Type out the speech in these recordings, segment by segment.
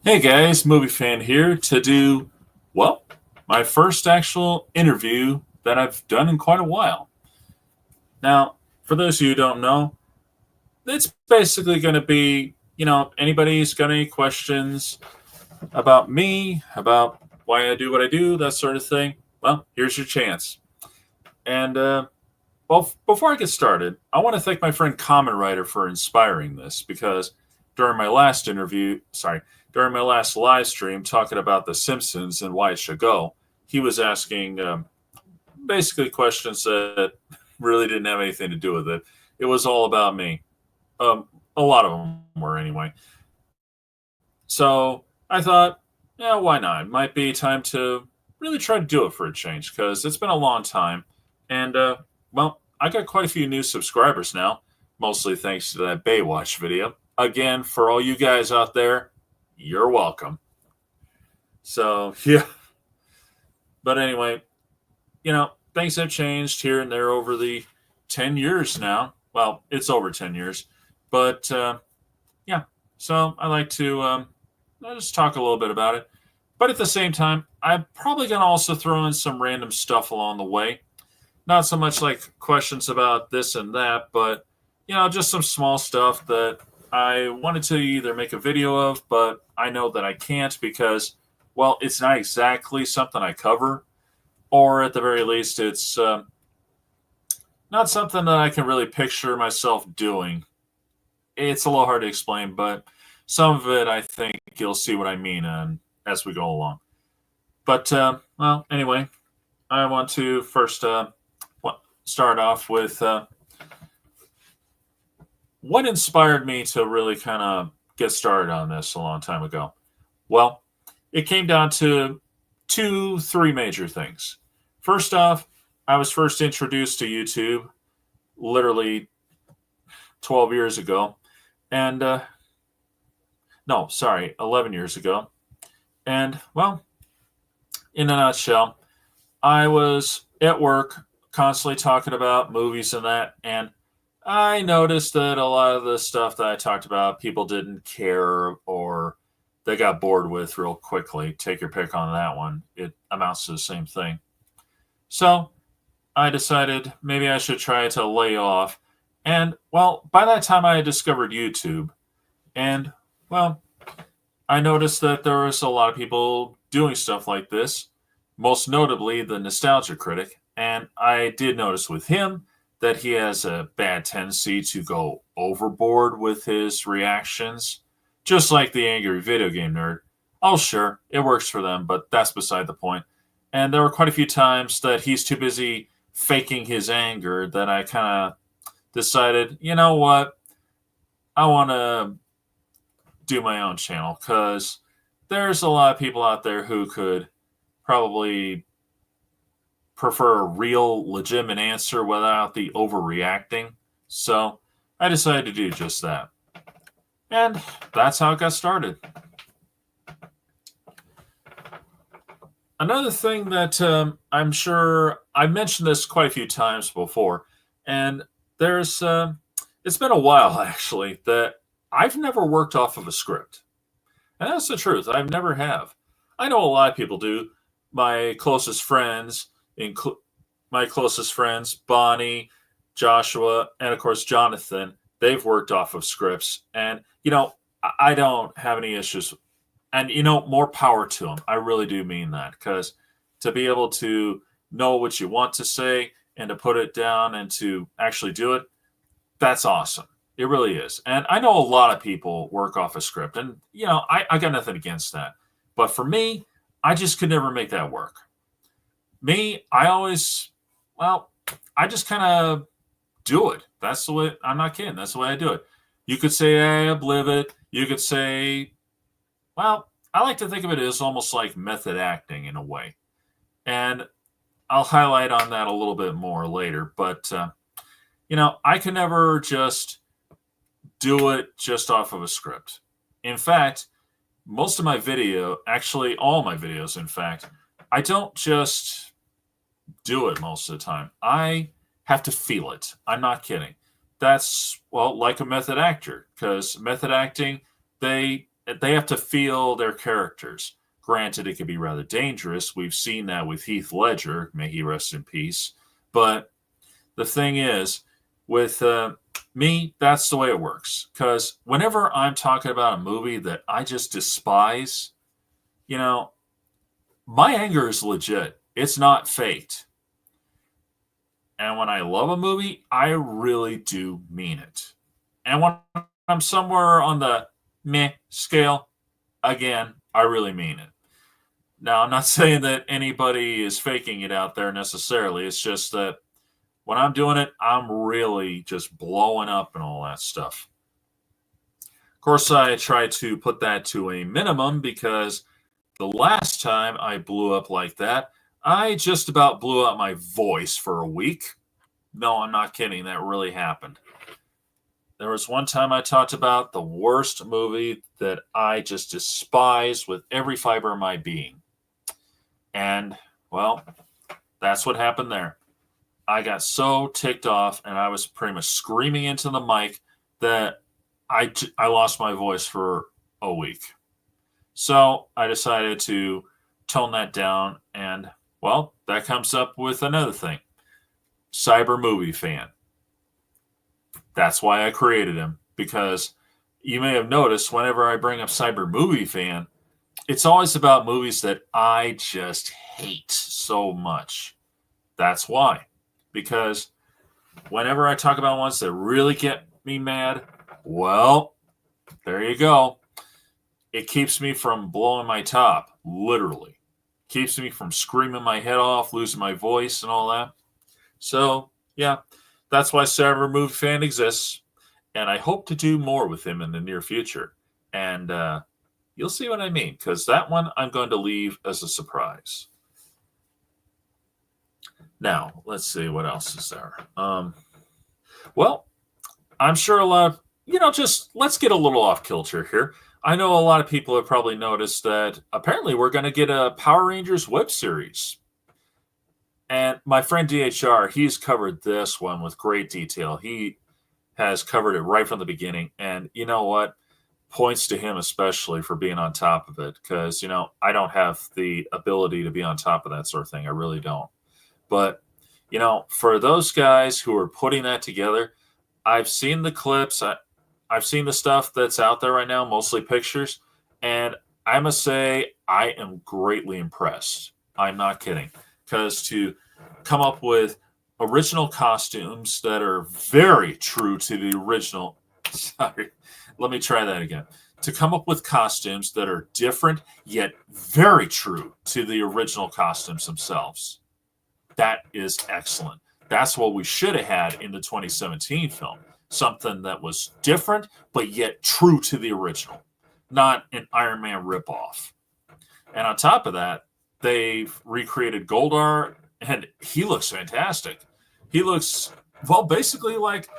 Hey guys, Movie Fan here to do, well, my first actual interview that I've done in quite a while. Now, for those of you who don't know, it's basically going to be, anybody's got any questions about me, about why I do what I do, that sort of thing. Well, here's your chance. And, before I get started, I want to thank my friend Common Writer for inspiring this because during my last during my last live stream talking about The Simpsons and why it should go, he was asking basically questions that really didn't have anything to do with it. It was all about me. A lot of them were anyway. So I thought, yeah, why not? It might be time to really try to do it for a change because it's been a long time. And, I got quite a few new subscribers now, mostly thanks to that Baywatch video. Again, for all you guys out there, you're welcome. So, yeah. But anyway, things have changed here and there over the 10 years now. Well, it's over 10 years. But, yeah. So I like to I'll just talk a little bit about it. But at the same time, I'm probably going to also throw in some random stuff along the way. Not so much like questions about this and that, but, just some small stuff that I wanted to either make a video of, but I know that I can't because, well, it's not exactly something I cover, or at the very least, it's not something that I can really picture myself doing. It's a little hard to explain, but some of it I think you'll see what I mean as we go along. But, anyway, I want to first start off with what inspired me to really kind of get started on this a long time ago. Well, it came down to three major things. First off, I was first introduced to YouTube literally 12 years ago. And, no, sorry, 11 years ago. And, well, in a nutshell, I was at work constantly talking about movies and that. And I noticed that a lot of the stuff that I talked about, people didn't care or they got bored with real quickly. Take your pick on that one. It amounts to the same thing. So I decided maybe I should try to lay off. And, well, by that time I had discovered YouTube. And, well, I noticed that there was a lot of people doing stuff like this, most notably the Nostalgia Critic. And I did notice with him that he has a bad tendency to go overboard with his reactions, just like the Angry Video Game Nerd. Oh, sure, it works for them, but that's beside the point. And there were quite a few times that he's too busy faking his anger that I kind of decided, you know what, I want to do my own channel because there's a lot of people out there who could probably prefer a real, legitimate answer without the overreacting. So I decided to do just that. And that's how it got started. Another thing that I'm sure I mentioned this quite a few times before, and there's it's been a while actually that I've never worked off of a script, and that's the truth. I've never have. I know a lot of people do. My closest friends, my closest friends, Bonnie, Joshua, and of course Jonathan, they've worked off of scripts, and I don't have any issues. And more power to them. I really do mean that because to be able to know what you want to say and to put it down and to actually do it, that's awesome. It really is. And I know a lot of people work off a script, and I got nothing against that. But for me, I just could never make that work. Me, I just kind of do it. That's the way. I'm not kidding. That's the way I do it. You could say I obliv it. You could say, well, I like to think of it as almost like method acting in a way. And I'll highlight on that a little bit more later. But, I can never just do it just off of a script. In fact, most of my video, actually all my videos, in fact, I don't just do it most of the time. I have to feel it. I'm not kidding. That's, well, like a method actor, because method acting, they they have to feel their characters. Granted, it can be rather dangerous. We've seen that with Heath Ledger, may he rest in peace. But the thing is, with me, that's the way it works. Because whenever I'm talking about a movie that I just despise, you know, my anger is legit. It's not faked. And when I love a movie, I really do mean it. And when I'm somewhere on the meh scale, again, I really mean it. Now, I'm not saying that anybody is faking it out there necessarily. It's just that when I'm doing it, I'm really just blowing up and all that stuff. Of course, I try to put that to a minimum because the last time I blew up like that, I just about blew out my voice for a week. No, I'm not kidding. That really happened. There was one time I talked about the worst movie that I just despise with every fiber of my being. And, well, that's what happened there. I got so ticked off and I was pretty much screaming into the mic that I lost my voice for a week. So I decided to tone that down. And, well, that comes up with another thing. Cyber movie fan. That's why I created him, because you may have noticed whenever I bring up Cyber Movie Fan, it's always about movies that I just hate so much. That's why. Because whenever I talk about ones that really get me mad, well, there you go. It keeps me from blowing my top, literally. Keeps me from screaming my head off, losing my voice and all that. So, yeah, that's why Cyber Movie Fan exists. And I hope to do more with him in the near future. And you'll see what I mean, because that one I'm going to leave as a surprise. Now, let's see what else is there. Well, I'm sure a lot of, just let's get a little off kilter here. I know a lot of people have probably noticed that apparently we're going to get a Power Rangers web series. And my friend DHR, he's covered this one with great detail. He has covered it right from the beginning. And you know what? Points to him especially for being on top of it. Because, I don't have the ability to be on top of that sort of thing. I really don't. But, for those guys who are putting that together, I've seen the clips. I've seen the stuff that's out there right now, mostly pictures. And I must say, I am greatly impressed. I'm not kidding. Because to come up with original costumes that are very true to the original. Sorry, let me try that again. To come up with costumes that are different yet very true to the original costumes themselves. That is excellent. That's what we should have had in the 2017 film. Something that was different but yet true to the original, not an Iron Man ripoff. And on top of that, they've recreated Goldar, and he looks fantastic. He looks, well, basically like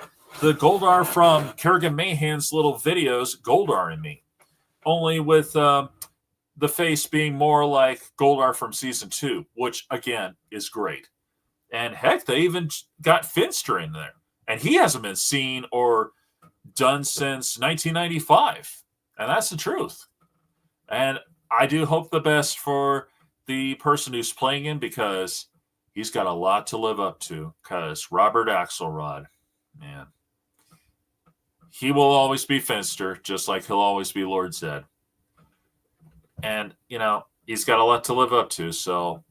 the Goldar from Kerrigan Mahan's little videos, Goldar and Me, only with the face being more like Goldar from season 2, which, again, is great. And heck, they even got Finster in there, and he hasn't been seen or done since 1995, and that's the truth. And I do hope the best for the person who's playing him, because he's got a lot to live up to. Because Robert Axelrod, man, he will always be Finster, just like he'll always be Lord Zedd. And, he's got a lot to live up to, so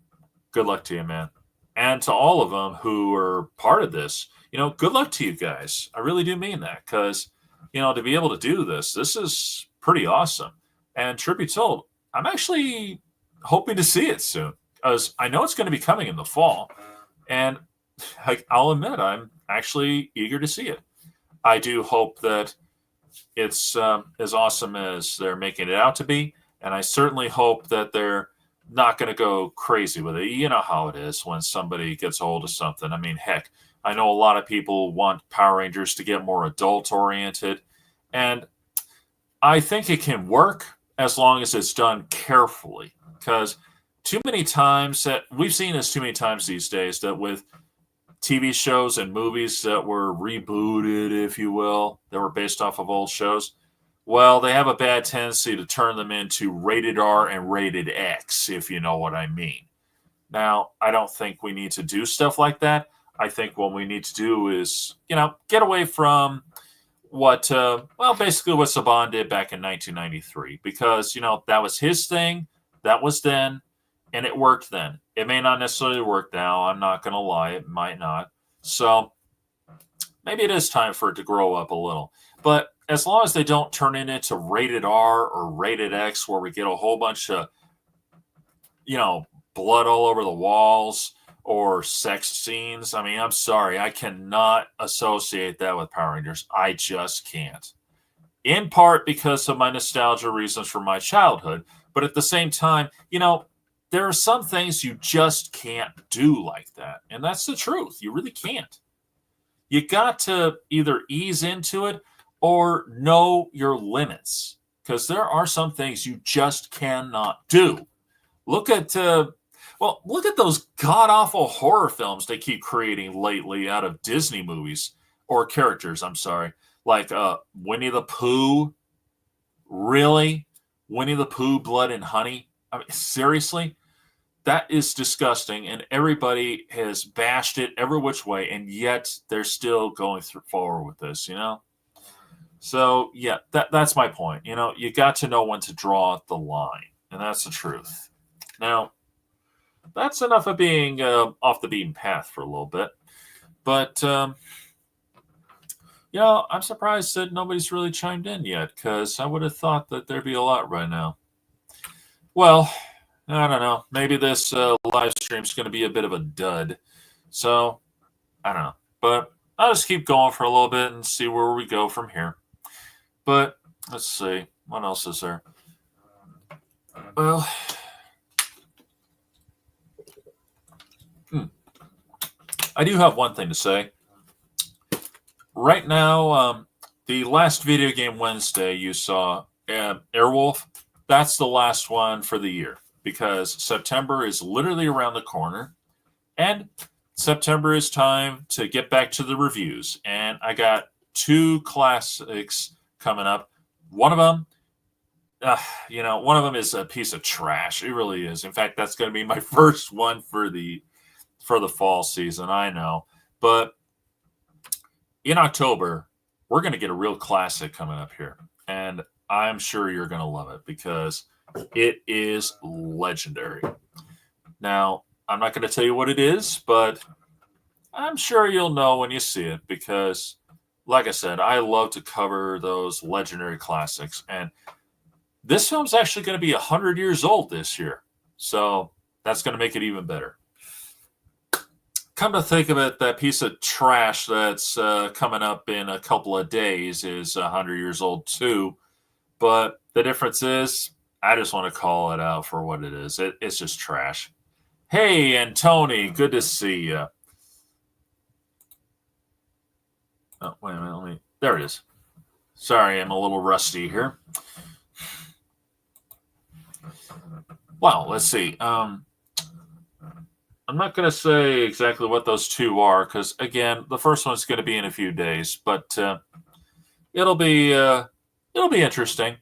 good luck to you, man. And to all of them who are part of this, good luck to you guys. I really do mean that, because, to be able to do this is pretty awesome. And truth be told, I'm actually hoping to see it soon, because I know it's going to be coming in the fall. And I'll admit, I'm actually eager to see it. I do hope that it's as awesome as they're making it out to be. And I certainly hope that they're not going to go crazy with it. You know how it is when somebody gets a hold of something. I mean, heck, I know a lot of people want Power Rangers to get more adult-oriented. And I think it can work as long as it's done carefully. Because too many times that we've seen this too many times these days, that with TV shows and movies that were rebooted, if you will, that were based off of old shows, well, they have a bad tendency to turn them into rated R and rated X, if you know what I mean. Now, I don't think we need to do stuff like that. I think what we need to do is, get away from basically what Saban did back in 1993, because, that was his thing, that was then, and it worked then. It may not necessarily work now. I'm not going to lie. It might not. So maybe it is time for it to grow up a little. But as long as they don't turn it into rated R or rated X, where we get a whole bunch of, blood all over the walls or sex scenes. I mean, I'm sorry. I cannot associate that with Power Rangers. I just can't. In part because of my nostalgia reasons from my childhood. But at the same time, there are some things you just can't do like that. And that's the truth. You really can't. You got to either ease into it or know your limits, because there are some things you just cannot do. Look at those god awful horror films they keep creating lately out of Disney movies, or characters. I'm sorry, like Winnie the Pooh. Really, Winnie the Pooh, Blood and Honey. I mean, seriously, that is disgusting, and everybody has bashed it every which way, and yet they're still going forward with this. So yeah, that's my point. You got to know when to draw the line, and that's the truth. Now, that's enough of being off the beaten path for a little bit. But, I'm surprised that nobody's really chimed in yet, because I would have thought that there'd be a lot right now. Well, I don't know. Maybe this live stream's going to be a bit of a dud. So, I don't know. But I'll just keep going for a little bit and see where we go from here. But, let's see. What else is there? Well... I do have one thing to say. Right now, the last Video Game Wednesday you saw, Airwolf, that's the last one for the year, because September is literally around the corner, and September is time to get back to the reviews. And I got 2 classics coming up. One of them is a piece of trash. It really is. In fact, that's going to be my first one for the fall season, I know. But in October, we're going to get a real classic coming up here. And I'm sure you're going to love it, because it is legendary. Now, I'm not going to tell you what it is, but I'm sure you'll know when you see it, because, like I said, I love to cover those legendary classics. And this film's actually going to be 100 years old this year. So that's going to make it even better. Come to think of it, that piece of trash that's coming up in a couple of days is 100 years old too. But the difference is, I just want to call it out for what it is. It's just trash. Hey, and Tony, good to see you. Oh, wait a minute. There it is. Sorry, I'm a little rusty here. Well, let's see. I'm not going to say exactly what those 2 are, because, again, the first one's going to be in a few days, but it'll be interesting.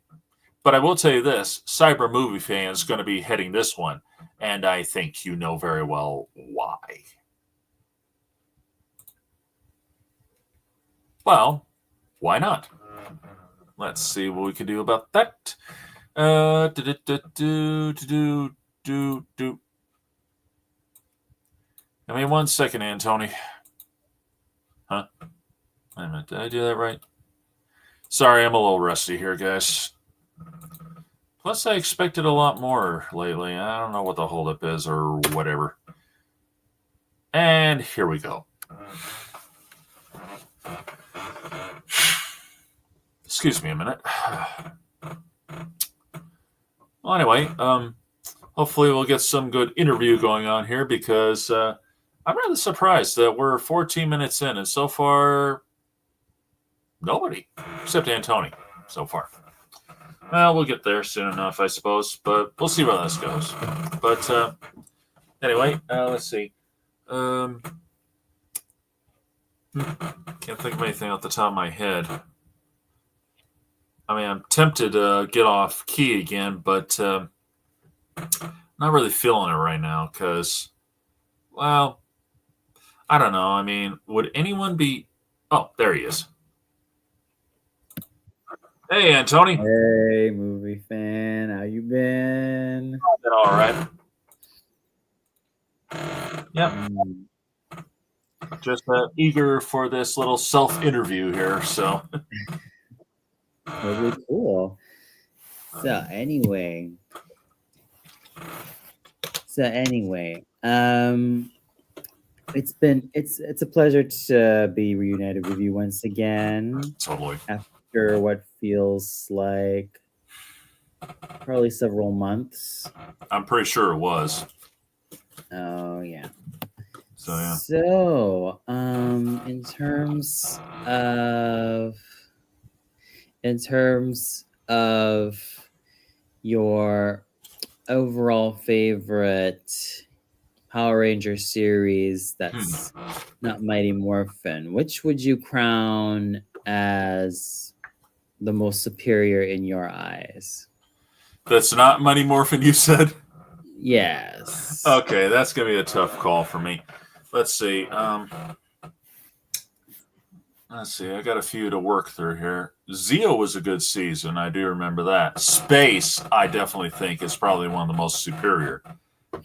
But I will tell you this, Cyber Movie Fan is going to be heading this one, and I think you know very well why. Well, why not? Let's see what we can do about that. Give me 1 second, Antony. Huh? Wait a minute, did I do that right? Sorry, I'm a little rusty here, guys. Plus, I expected a lot more lately. I don't know what the holdup is or whatever. And here we go. Excuse me a minute. Well, anyway, hopefully we'll get some good interview going on here, because I'm rather surprised that we're 14 minutes in, and so far, nobody, except Antony, so far. Well, we'll get there soon enough, I suppose, but we'll see where this goes. But anyway, let's see. Can't think of anything off the top of my head. I mean, I'm tempted to get off key again, but not really feeling it right now because, well, I don't know. I mean, would anyone be? Oh, there he is. Hey, Antony. Hey, movie fan, how you been? Been all right. Yep. Mm, Just eager for this little self interview here. So, totally cool. So anyway, so anyway, it's a pleasure to be reunited with you once again totally. after what feels like probably several months. I'm pretty sure it was. Oh yeah. So, yeah. So, in terms of your overall favorite Power Ranger series that's not Mighty Morphin, which would you crown as the most superior in your eyes? That's not Mighty Morphin, you said? Yes. Okay, that's going to be a tough call for me. Let's see. Let's see. I got a few to work through here. Zeo was a good season. I do remember that. Space, I definitely think, is probably one of the most superior.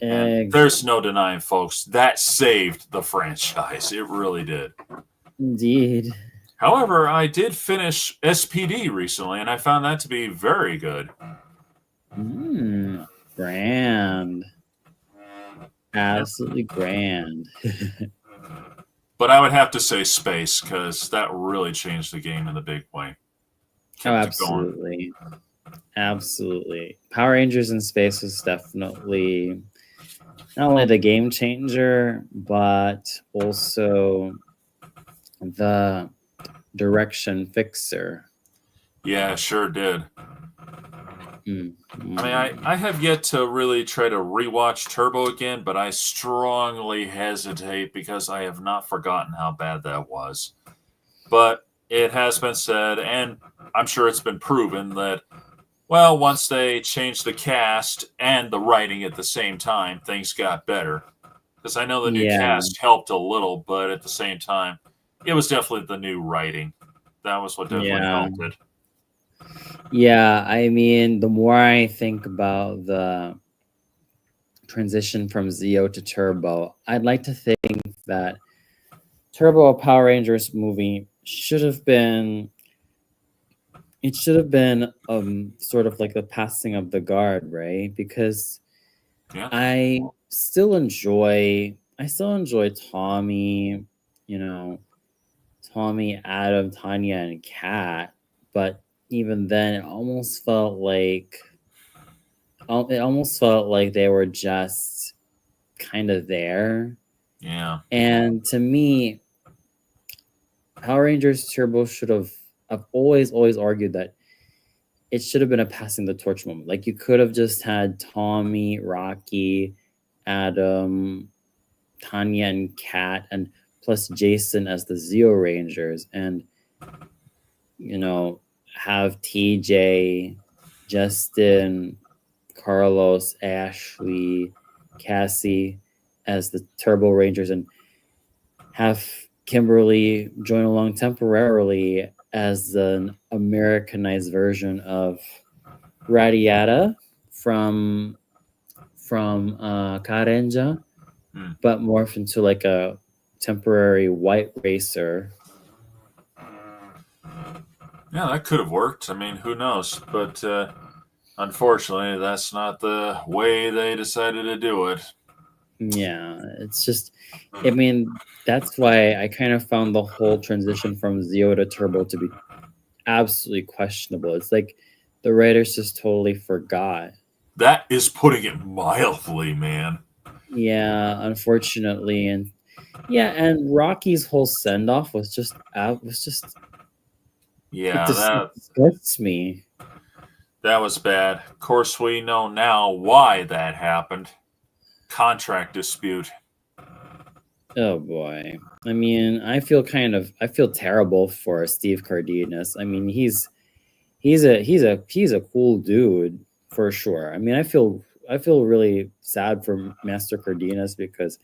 And there's no denying, folks, that saved the franchise. It really did. Indeed. However, I did finish SPD recently, and I found that to be very good. Grand. Absolutely grand. But I would have to say Space, because that really changed the game in a big way. Oh, absolutely. Absolutely. Power Rangers in Space was definitely not only the game changer, but also the direction fixer. Yeah, sure did. Mm-hmm. I mean, I have yet to really try to rewatch Turbo again, but I strongly hesitate because I have not forgotten how bad that was. But it has been said, and I'm sure it's been proven, that, well, once they changed the cast and the writing at the same time, things got better. Because I know the new cast helped a little, but at the same time, it was definitely the new writing. That was what definitely helped it. Yeah, I mean, the more I think about the transition from Zeo to Turbo, I'd like to think that Turbo Power Rangers movie should have been sort of like the passing of the guard, right? Because I still enjoy Tommy, Tommy, Adam, Tanya, and Kat, but even then it almost felt like they were just kind of there. Yeah. And to me, Power Rangers Turbo should have. I've always argued that it should have been a passing the torch moment. Like you could have just had Tommy, Rocky, Adam, Tanya, and Kat, and plus Jason as the Zeo Rangers, and have TJ, Justin, Carlos, Ashley, Cassie as the Turbo Rangers, and have Kimberly join along temporarily as an Americanized version of Radiata from Karenja, but morph into like a temporary white racer. Yeah, that could have worked. I mean, who knows? But unfortunately, that's not the way they decided to do it. Yeah, it's just, I mean, that's why I kind of found the whole transition from Zeo to Turbo to be absolutely questionable. It's like the writers just totally forgot. That is putting it mildly, man. Yeah, unfortunately, and Rocky's whole send off was just yeah, it disgusts me. That was bad. Of course, we know now why that happened. Contract dispute. Oh boy. I mean, I feel terrible for Steve Cardenas. I mean, he's he's a cool dude for sure. I mean, I feel really sad for Master Cardenas because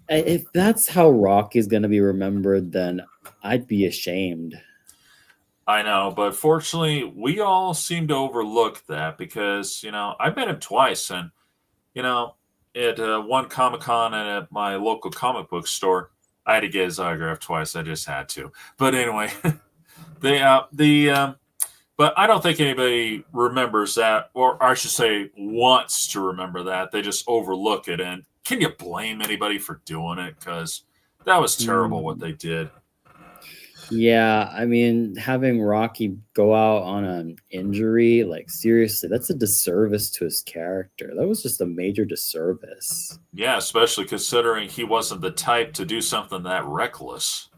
if that's how Rocky's gonna be remembered, then I'd be ashamed. I know, but fortunately, we all seem to overlook that because, I met him twice. And, you know, at one Comic Con and at my local comic book store, I had to get his autograph twice. I just had to. But anyway, but I don't think anybody remembers that, or I should say, wants to remember that. They just overlook it. And can you blame anybody for doing it? Because that was terrible what Mm, they did. yeah, I mean, having Rocky go out on an injury, like seriously, that's a disservice to his character. That was just a major disservice. Yeah, especially considering he wasn't the type to do something that reckless.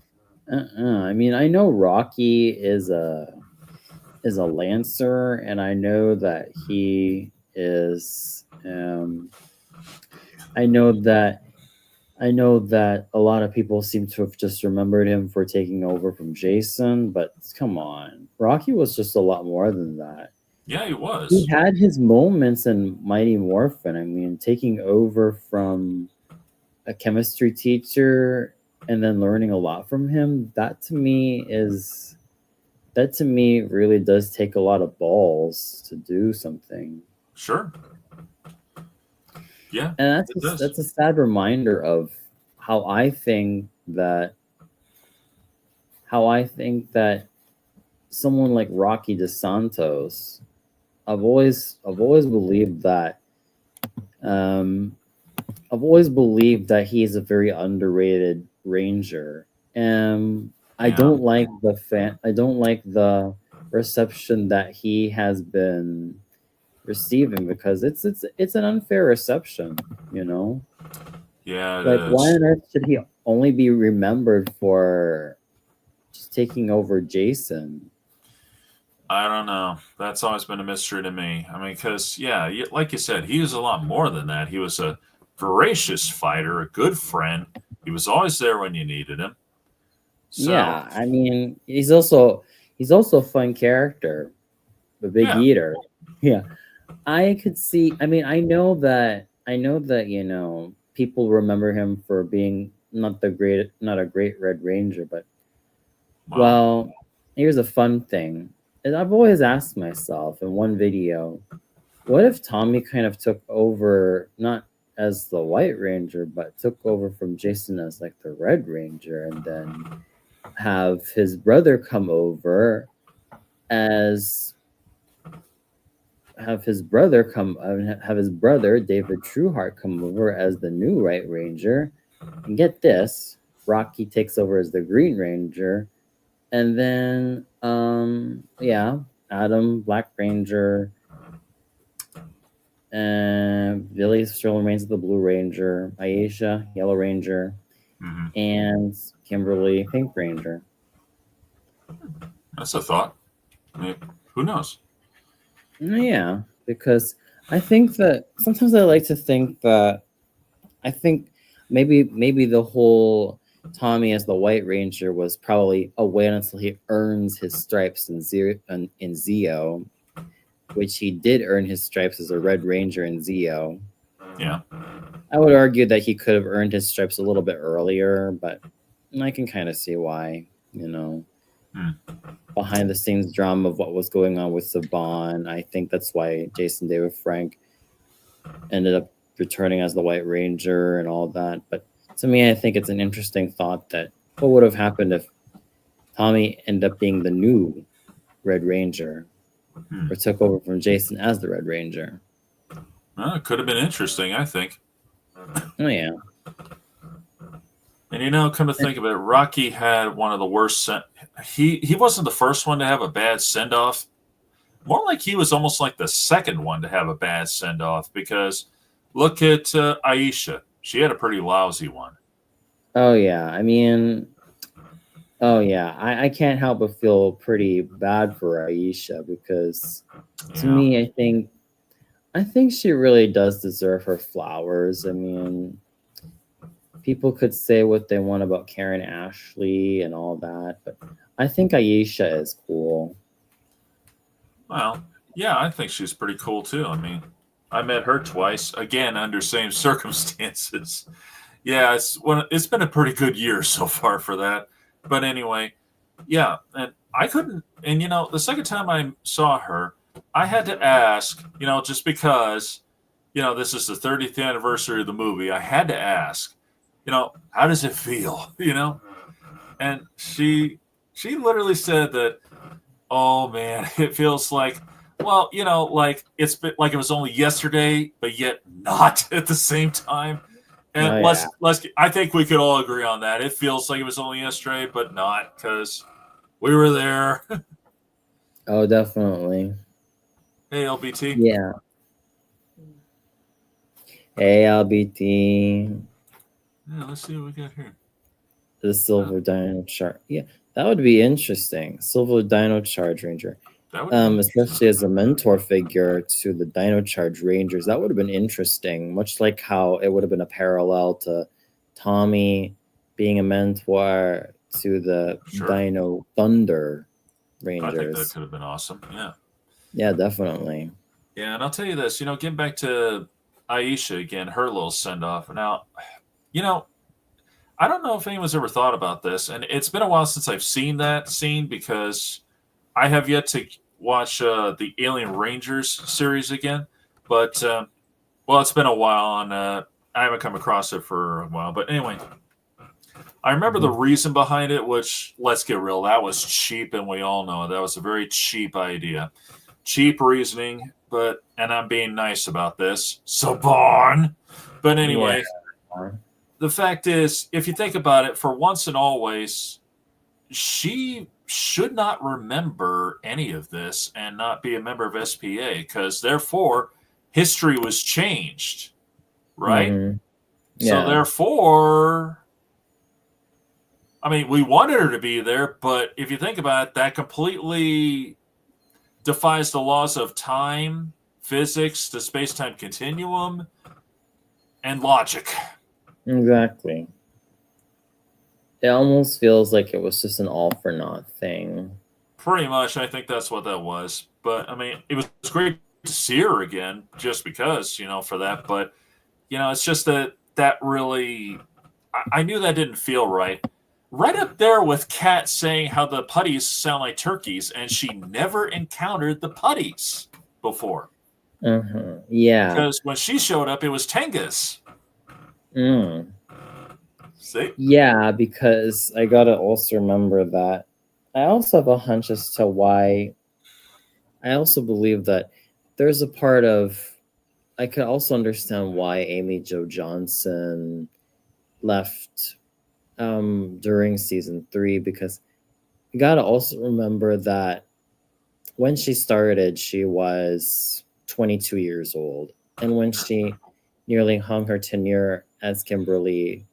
I mean, I know Rocky is a lancer, and I know that he is. I know that I know that a lot of people seem to have just remembered him for taking over from Jason, but come on, Rocky was just a lot more than that. Yeah, he He was. had his moments in Mighty Morphin. I mean, taking over from a chemistry teacher and then learning a lot from him, that to me really does take a lot of balls to do something. Sure. Yeah, And that's it does. that's a sad reminder of how I think that how I think that someone like Rocky DeSantos, I've always believed that um, I've always believed that he's a very underrated ranger. I Yeah. don't like the reception that he has been receiving because it's an unfair reception, you know? Yeah, it Like why is. on earth should he only be remembered for just taking over Jason? I don't know. That's always been a mystery to me. I mean, because, yeah, like you said, he was a lot more than that. He was a voracious fighter, a good friend. He was always there when you needed him. So, Yeah, I mean, he's also a fun character, the big yeah. eater. Yeah. I could see. I mean, I know that people remember him for being not a great Red Ranger, but Well, well, here's a fun thing. And I've always asked myself in one video, what if Tommy kind of took over not as the White Ranger, but took over from Jason as like the Red Ranger, and then have his brother come over as have his brother David Trueheart come over as the new White Ranger, and get this, Rocky takes over as the Green Ranger, and then yeah, Adam Black Ranger, and Billy still remains the Blue Ranger, Aisha Yellow Ranger, hmm and Kimberly Pink Ranger. that's a thought. I mean, who knows? Yeah, because I think that sometimes I like to think that I think maybe the whole Tommy as the White Ranger was probably a wait until he earns his stripes in Zeo, which he did earn his stripes as a Red Ranger in Zeo. Yeah. I would argue that he could have earned his stripes a little bit earlier, but I can kind of see why, Hmm. behind the scenes drama of what was going on with Saban. I think that's why Jason David Frank ended up returning as the White Ranger and all that. But to me, I think it's an interesting thought that what would have happened if Tommy ended up being the new Red Ranger Hmm. or took over from Jason as the Red Ranger. Well, it could have been interesting, I think. Oh yeah. And come to think of it, Rocky had one of the worst. He wasn't the first one to have a bad send off. More like he was almost like the second one to have a bad send off because look at Aisha. She had a pretty lousy one. Oh yeah. I mean, oh yeah. I can't help but feel pretty bad for Aisha because to Yeah. me, I think she really does deserve her flowers. I mean, people could say what they want about Karen Ashley and all that, but I think Aisha is cool. Well, yeah, I think she's pretty cool too. I mean, I met her twice, again under same circumstances. Yeah, it's been a pretty good year so far for that. But anyway, yeah, and I couldn't. And the second time I saw her, I had to ask. Just because this is the 30th anniversary of the movie, I had to ask. How does it feel? And she literally said that, oh man, it feels like, well, like it's been, like it was only yesterday, but yet not at the same time. And Oh yeah. let's I think we could all agree on that. It feels like it was only yesterday, but not, because we were there. Oh, definitely. Hey, LBT. Yeah. Hey, LBT. Yeah, let's see what we got here. The Silver Dino Charge. Yeah, that would be interesting. Silver Dino Charge Ranger. That would be Especially as a mentor figure to the Dino Charge Rangers, that would have been interesting. Much like how it would have been a parallel to Tommy being a mentor to the Sure. Dino Thunder I think that Rangers. could have been awesome. Yeah. Yeah, definitely. Yeah, and I'll tell you this, getting back to Aisha again, her little send off. Now, you know, I don't know if anyone's ever thought about this, and it's been a while since I've seen that scene, because I have yet to watch the Alien Rangers series again. But well, it's been a while, and I haven't come across it for a while. But anyway, I remember the reason behind it, which, let's get real, that was cheap, and we all know that was a very cheap idea, cheap reasoning. And I'm being nice about this, Saban. But anyway, Yeah. the fact is, if you think about it, for once and always, she should not remember any of this and not be a member of SPA, because therefore history was changed, right? Mhm. So Yeah. therefore, I mean, we wanted her to be there, but if you think about it, that completely defies the laws of time, physics, the space-time continuum, and logic. Exactly. It almost feels like it was just an all for naught thing. Pretty much, I think that's what that was. But I mean, it was great to see her again, just because, for that. But it's just that really, I knew that didn't feel right. Right up there with Kat saying how the putties sound like turkeys, and she never encountered the putties before. Yeah. Because when she showed up, it was Tengus. Mm. See? Yeah, because I gotta also remember that I also have a hunch as to why. I also believe that there's a part of I could also understand why Amy Jo Johnson left during season 3, because you gotta also remember that when she started, she was 22 years old, and when she nearly hung her tenure as Kimberly,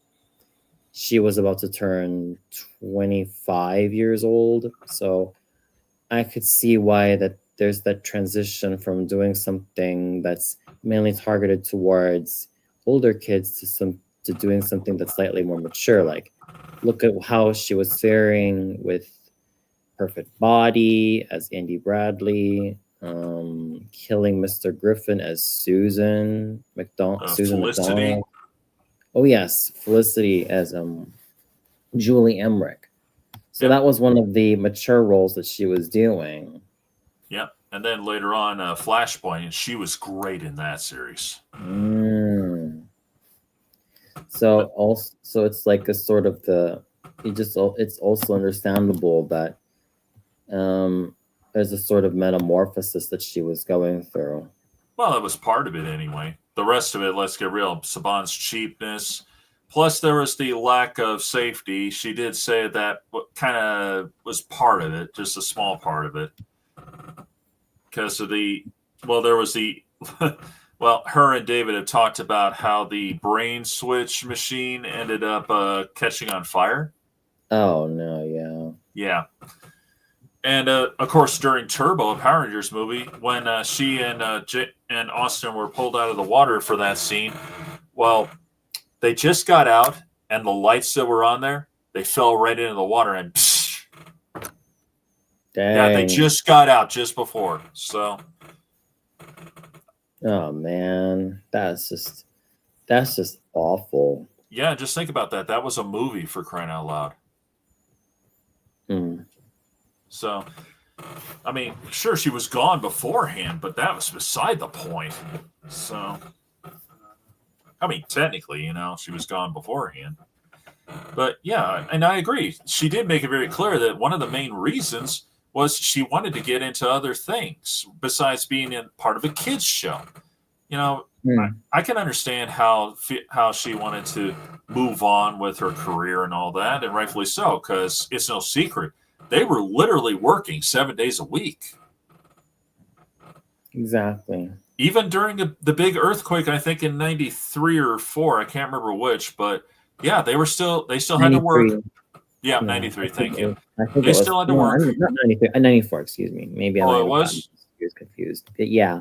she was about to turn 25 years old. So I could see why that there's that transition from doing something that's mainly targeted towards older kids to doing something that's slightly more mature. Like, look at how she was faring with Perfect Body as Andy Bradley, killing Mr. Griffin as Susan Felicity. McDonald. Oh yes, Felicity as Julie Emmerich. So that was one of the mature roles that she was doing. Yep. And then later on, Flashpoint, and she was great in that series. So it's like a sort of it's also understandable that there's a sort of metamorphosis that she was going through. Well, that was part of it anyway. The rest of it, let's get real, Saban's cheapness. Plus, there was the lack of safety. She did say that kind of was part of it, just a small part of it. Because of there was the, well, her and David have talked about how the brain switch machine ended up catching on fire. Oh, no, yeah. Yeah. And of course, during Turbo, a Power Rangers movie, when she and Austin were pulled out of the water for that scene, well, they just got out, and the lights that were on there, they fell right into the water, and psh. Yeah, they Dang. just got out just before. So Oh man, that's just awful. yeah, just think about that. That was a movie, for crying out loud. Mm. So, I mean, sure, she was gone beforehand, but that was beside the point. So, I mean, technically, she was gone beforehand. But yeah, and I agree. She did make it very clear that one of the main reasons was she wanted to get into other things besides being in part of a kids show. I can understand how she wanted to move on with her career and all that, and rightfully so, because it's no secret they were literally working 7 days a week. Exactly. Even during the big earthquake, I think in '93 or '4, I can't remember which, but yeah, they still had to work. 93. Yeah, Yeah, '93. Thank you. I think They it was still had to no, work. not 93, 94. Excuse me. Maybe I might Oh, it have gotten was? years confused. But yeah,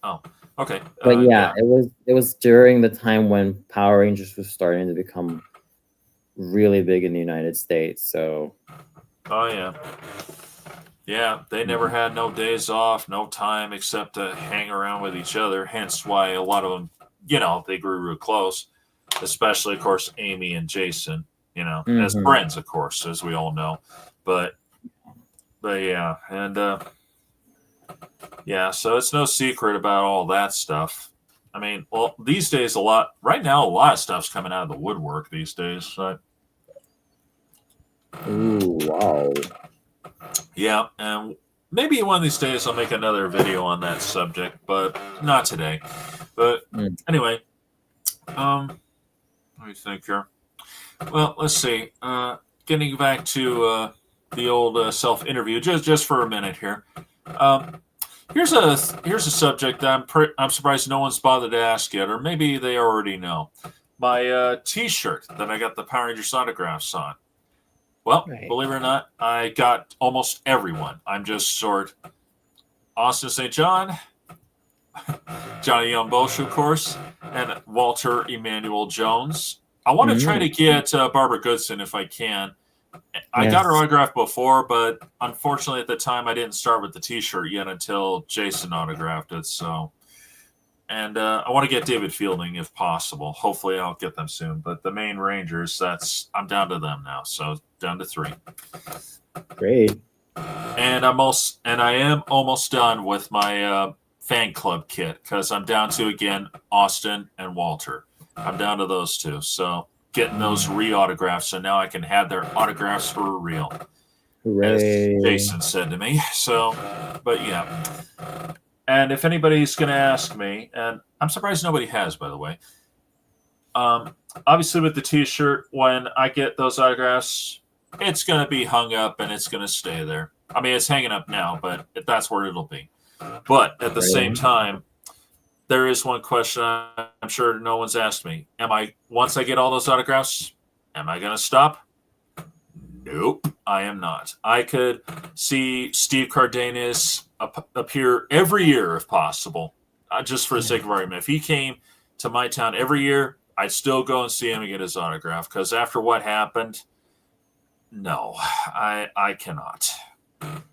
Oh, okay. but Yeah. it was during the time when Power Rangers was starting to become really big in the United States. So, Oh, yeah. Yeah, they never had no days off, no time except to hang around with each other. Hence why a lot of them, they grew real close. Especially, of course, Amy and Jason. As Mhm. friends, of course, as we all know. But yeah, and yeah, so it's no secret about all that stuff. I mean, well, these days right now, a lot of stuff's coming out of the woodwork these days. So, Ooh, wow. yeah, and maybe one of these days I'll make another video on that subject, but not today. But anyway, let me think here. Well, let's see. Getting back to the old self-interview, just for a minute here. Here's a subject that I'm surprised no one's bothered to ask yet, or maybe they already know. My T-shirt that I got the Power Rangers autographs on. Well, Right. believe it or not, I got almost everyone. I'm just sort Austin St. John, Johnny Young Bosch, of course, and Walter Emmanuel Jones. I want to try to get Barbara Goodson if I can. I got her autograph before, but unfortunately at the time I didn't start with the T-shirt yet until Jason autographed it. So, and I want to get David Fielding if possible. Hopefully I'll get them soon. But the main Rangers, I'm down to them now. So down to 3. Great. And I am almost done with my fan club kit because I'm down to again Austin and Walter. I'm down to those 2. So getting those re-autographs, so now I can have their autographs for real. Hooray. As Jason said to me. So, but yeah. And if anybody's going to ask me, and I'm surprised nobody has, by the way, obviously with the T-shirt, when I get those autographs, it's going to be hung up and it's going to stay there. I mean, it's hanging up now, but that's where it'll be. But at the same time, there is one question I'm sure no one's asked me. Once I get all those autographs, am I going to stop? Nope, I am not. I could see Steve Cardenas appear every year if possible, just for the sake of argument. If he came to my town every year, I'd still go and see him and get his autograph, because after what happened, no, I cannot.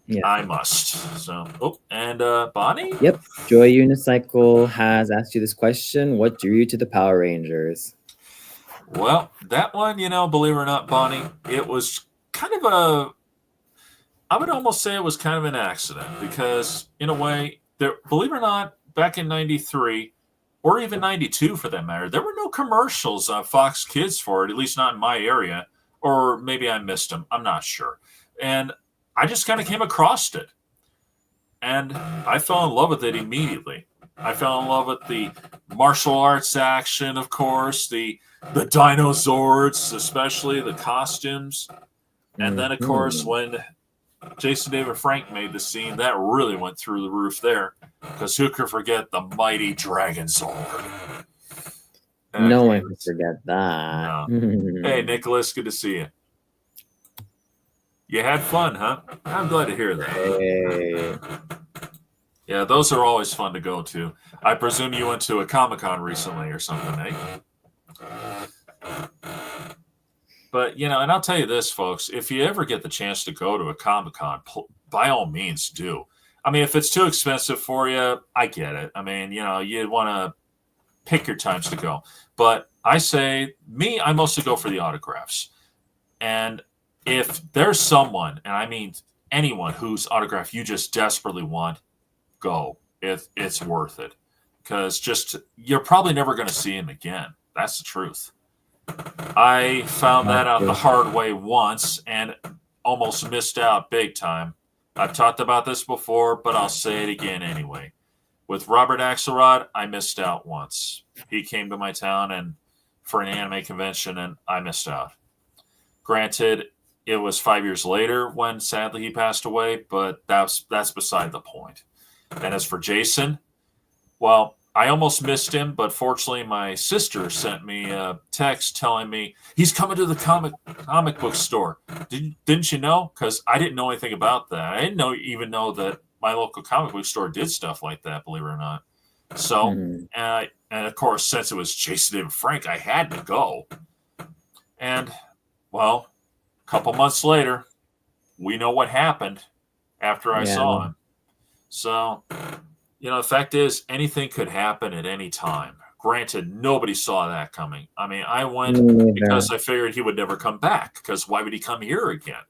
Yeah. I must. So, and Bonnie? Yep. Joy Unicycle has asked you this question. What drew you to the Power Rangers? Well, that one, believe it or not, Bonnie, it was kind of I would almost say it was kind of an accident, because in a way, believe it or not, back in '93 or even '92 for that matter, there were no commercials on Fox Kids for it, at least not in my area, or maybe I missed them. I'm not sure. And I just kind of came across it, and I fell in love with it immediately. I fell in love with the martial arts action, of course, the dinosaurs, especially the costumes. And then, of course, when Jason David Frank made the scene, that really went through the roof there, because who could forget the mighty Dragon Zord? No one can forget that. No. Hey, Nicholas, good to see you. You had fun, huh? I'm glad to hear that. Hey. Yeah, those are always fun to go to. I presume you went to a Comic-Con recently or something, eh? But, and I'll tell you this, folks, if you ever get the chance to go to a Comic-Con, by all means do. I mean, if it's too expensive for you, I get it. I mean, you'd want to pick your times to go. But I say, I mostly go for the autographs. And if there's someone, and I mean anyone whose autograph you just desperately want, go. It's worth it. Because you're probably never going to see him again. That's the truth. I found that out the hard way once and almost missed out big time. I've talked about this before, but I'll say it again anyway. With Robert Axelrod, I missed out once. He came to my town and for an anime convention, and I missed out. Granted, it was 5 years later when sadly he passed away, but that's beside the point. And as for Jason, well, I almost missed him, but fortunately my sister sent me a text telling me he's coming to the comic book store. Didn't you know? Because I didn't know anything about that. I didn't even know that my local comic book store did stuff like that, believe it or not. So, and of course, since it was Jason and Frank, I had to go. And, well, a couple months later, we know what happened after I saw him. So, the fact is, anything could happen at any time. Granted, nobody saw that coming. I mean, I went because I figured he would never come back, because why would he come here again?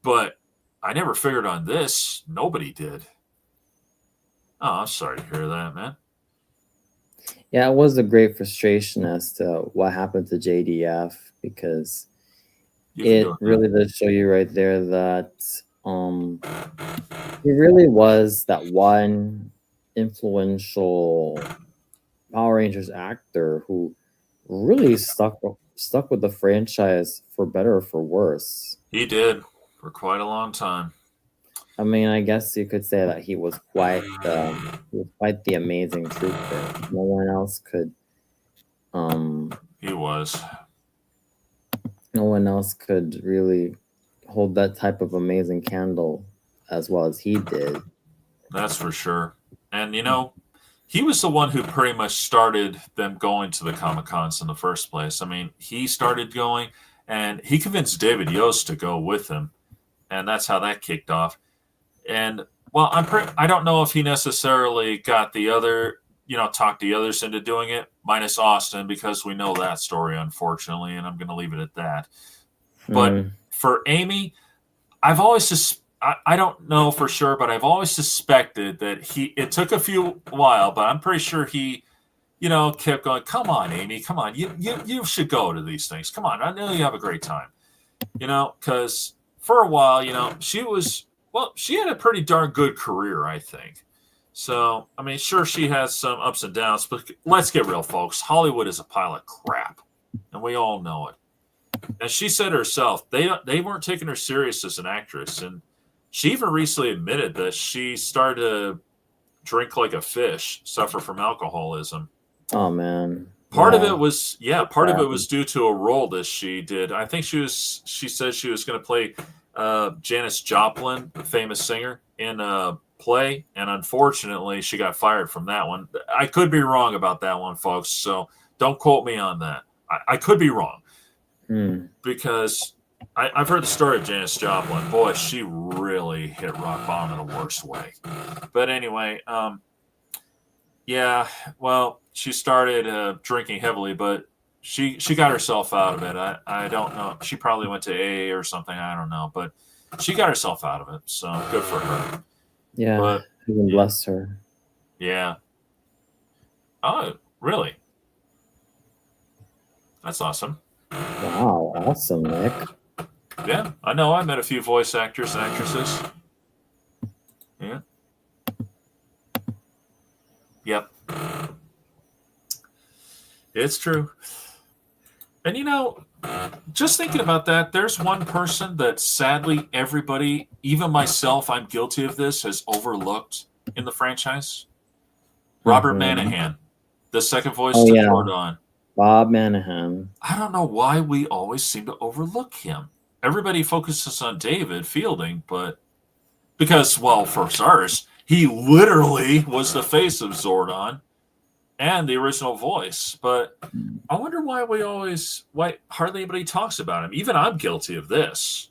But I never figured on this. Nobody did. Oh, I'm sorry to hear that, man. Yeah, it was a great frustration as to what happened to JDF, because it really does show you right there that he really was that one influential Power Rangers actor who really stuck with the franchise for better or for worse. He did for quite a long time. I mean, I guess you could say that he was quite the amazing trooper. No one else could. He was. No one else could really hold that type of amazing candle as well as he did. That's for sure. And he was the one who pretty much started them going to the Comic-Cons in the first place. I mean, he started going, and he convinced David Yost to go with him, and that's how that kicked off. And well, I don't know if he necessarily got the other, talked the others into doing it, minus Austin, because we know that story, unfortunately, and I'm going to leave it at that. But for Amy, I've always just. I don't know for sure, but I've always suspected that it took a while, but I'm pretty sure he, kept going, come on, Amy, come on. You should go to these things. Come on. I know you have a great time, because for a while, she had a pretty darn good career, I think. So, I mean, sure, she has some ups and downs, but let's get real, folks. Hollywood is a pile of crap, and we all know it. And she said herself, they weren't taking her serious as an actress, and she even recently admitted that she started to drink like a fish, suffer from alcoholism. Oh, man. Part of it was due to a role that she did. I think she said she was going to play Janis Joplin, a famous singer, in a play, and unfortunately she got fired from that one. I could be wrong about that one, folks, so don't quote me on that. I could be wrong. Because I've heard the story of Janis Joplin. Boy, she really hit rock bottom in the worst way. But anyway, she started drinking heavily, but she got herself out of it. I don't know. She probably went to AA or something. I don't know. But she got herself out of it. So good for her. Yeah. But, even bless her. Yeah. Oh, really? That's awesome. Wow. Awesome, Nick. Yeah, I know. I met a few voice actors and actresses. Yeah. Yep. It's true. And just thinking about that, there's one person that sadly everybody, even myself, I'm guilty of this, has overlooked in the franchise. Robert Manahan, the second voice to Zordon. Bob Manahan. I don't know why we always seem to overlook him. Everybody focuses on David Fielding, but because, well, for starters, he literally was the face of Zordon and the original voice. But I wonder why hardly anybody talks about him. Even I'm guilty of this.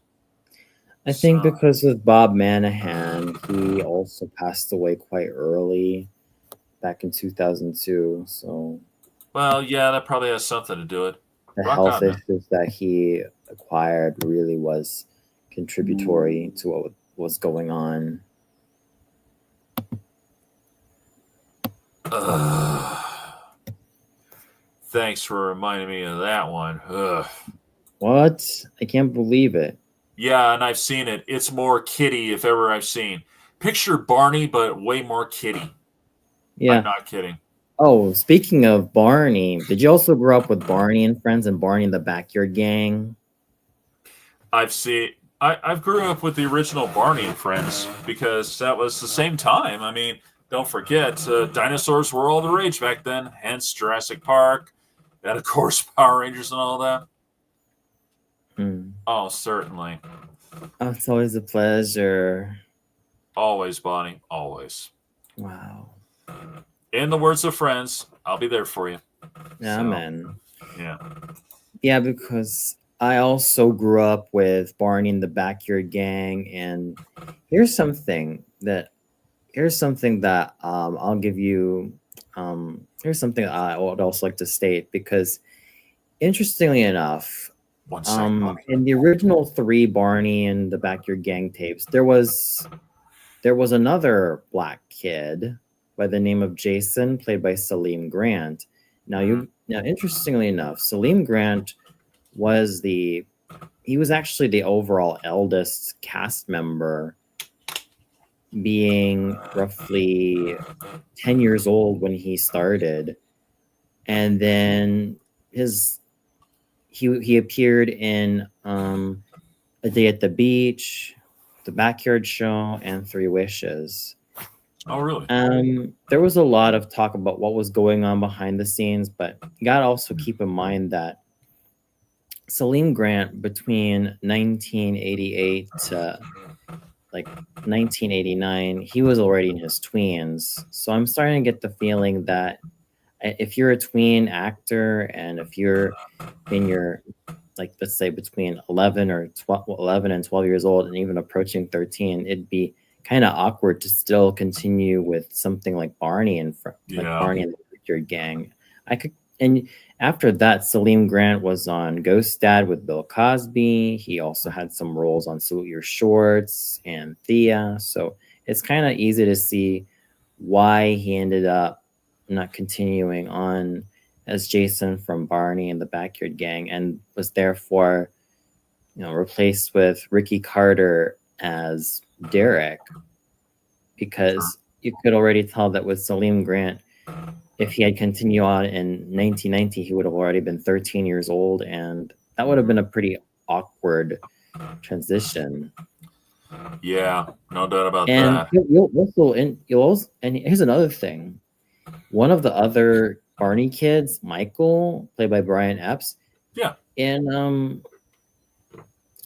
I think So, because with Bob Manahan, he also passed away quite early back in 2002. So well, yeah, that probably has something to do it. the Rock health on, man. issues that he acquired really was contributory to what was going on. Ugh. Thanks for reminding me of that one. Ugh. What? I can't believe it. Yeah, and I've seen it. It's more kitty if ever I've seen. Picture Barney, but way more kitty. I'm Yeah. not kidding. Oh, speaking of Barney, did you also grow up with Barney and Friends and Barney and the Backyard Gang? I've seen. I've grew up with the original Barney and Friends because that was the same time. I mean, don't forget, dinosaurs were all the rage back then. Hence Jurassic Park, and of course Power Rangers and all that. Hmm. Oh, certainly, Oh, it's always a pleasure. always, Bonnie, always. Wow. In the words of Friends, I'll be there for you. Yeah, So, man. yeah. Yeah, because I also grew up with Barney and the Backyard Gang, and here's something that I'll give you. Here's something I would also like to state because, interestingly enough, One sec, Bonnie. in the original three Barney and the Backyard Gang tapes, there was another black kid by the name of Jason, played by Salim Grant. Now, interestingly enough, Salim Grant was the he was actually the overall eldest cast member, being roughly 10 years old when he started. And then his he appeared in A Day at the Beach, The Backyard Show, and Three Wishes. Oh, really? There was a lot of talk about what was going on behind the scenes, but you gotta also keep in mind that Salim Grant, between 1988 to like 1989, he was already in his tweens. So I'm starting to get the feeling that if you're a tween actor and if you're in your, like, let's say between 11 and 12 years old and even approaching 13, it'd be kind of awkward to still continue with something like Yeah. Barney and the Backyard Gang. I could, and after that, Salim Grant was on Ghost Dad with Bill Cosby. He also had some roles on Salute Your Shorts and Thea. So it's kind of easy to see why he ended up not continuing on as Jason from Barney and the Backyard Gang, and was therefore, replaced with Ricky Carter as Derek, because you could already tell that with Salim Grant, if he had continued on in 1990, he would have already been 13 years old, and that would have been a pretty awkward transition. Yeah, no doubt about And that. and here's another thing. One of the other Barney kids, Michael, played by Brian Epps, Yeah. in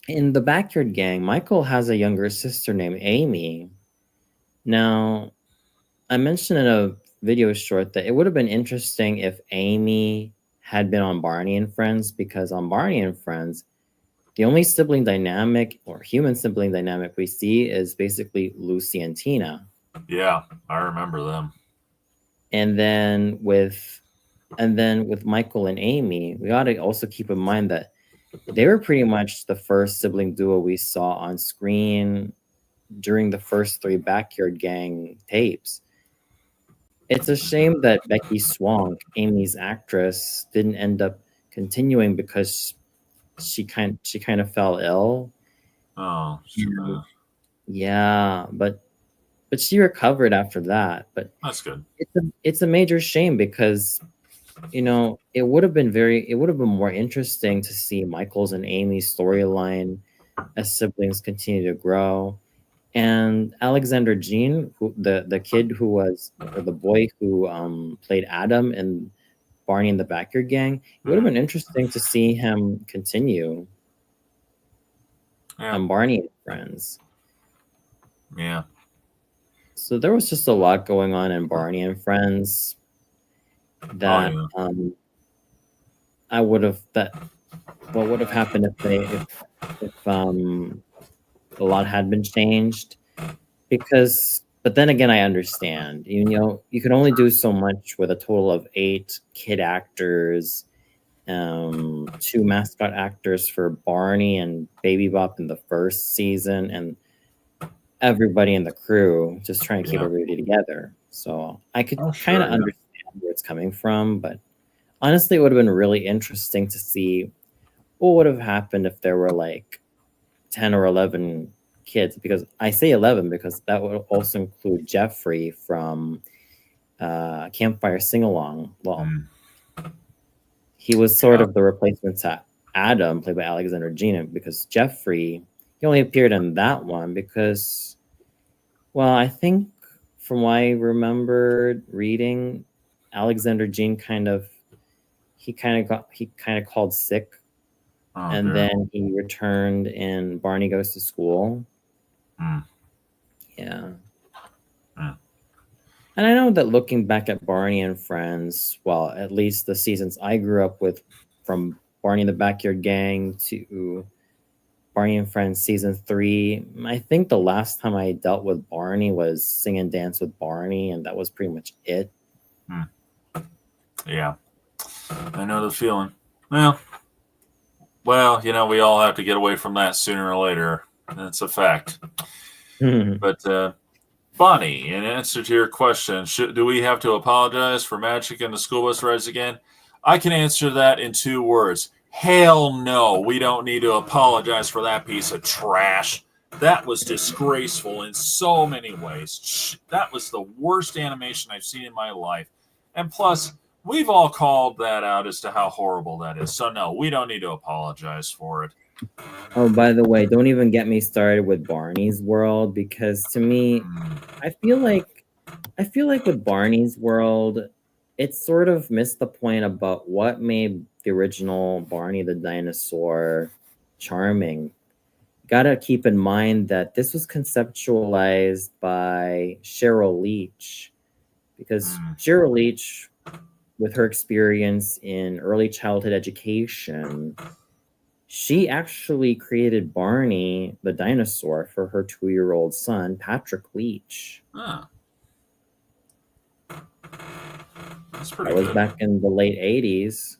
the Backyard Gang, Michael has a younger sister named Amy. Now, I mentioned in a video short that it would have been interesting if Amy had been on Barney and Friends, because on Barney and Friends, the only sibling dynamic or human sibling dynamic we see is basically Lucy and Tina. Yeah, I remember them. And then with Michael and Amy, we ought to also keep in mind that they were pretty much the first sibling duo we saw on screen during the first three Backyard Gang tapes. It's a shame that Becky Swank, Amy's actress, didn't end up continuing because she kind of fell ill. Oh, Yeah, but she recovered after that. But that's good. it's a major shame because it would have been more interesting to see Michael's and Amy's storyline as siblings continue to grow. And Alexander Jean, the kid who was, or the boy who played Adam in Barney and the Backyard Gang, it would have been interesting to see him continue on Barney and Friends. Yeah. So there was just a lot going on in Barney and Friends that what would have happened if a lot had been changed because. But then again, I understand. You can only do so much with a total of 8 kid actors, 2 mascot actors for Barney and Baby Bop in the first season, and everybody in the crew just trying to keep Yeah. everybody together. So I could Oh, kind sure. of Yeah. understand where it's coming from, but honestly, it would have been really interesting to see what would have happened if there were like 10 or 11 kids. Because I say 11 because that would also include Jeffrey from Campfire Sing Along. Well, he was sort Yeah. of the replacement to Adam, played by Alexander Jean, because Jeffrey, he only appeared in that one because, well, I think from what I remembered reading, Alexander Jean he kind of called sick, Oh, and dear. then he returned in Barney Goes to School. Mm. Yeah. Mm. And I know that looking back at Barney and Friends, well, at least the seasons I grew up with, from Barney and the Backyard Gang to Barney and Friends season 3, I think the last time I dealt with Barney was Sing and Dance with Barney, and that was pretty much it. Yeah. I know the feeling. Well, we all have to get away from that sooner or later. That's a fact. But Bonnie, in answer to your question, do we have to apologize for Magic and the school bus rides again? I can answer that in 2 words. Hell no, we don't need to apologize for that piece of trash. That was disgraceful in so many ways. That was the worst animation I've seen in my life. And plus, we've all called that out as to how horrible that is. So no, we don't need to apologize for it. Oh, by the way, don't even get me started with Barney's World, because to me, I feel like with Barney's World, it sort of missed the point about what made the original Barney the dinosaur charming. Gotta keep in mind that this was conceptualized by Cheryl Leach, because Cheryl Leach, with her experience in early childhood education, she actually created Barney the dinosaur for her 2-year-old son, Patrick Leach. Huh. That's pretty That was good. back in the late 80s.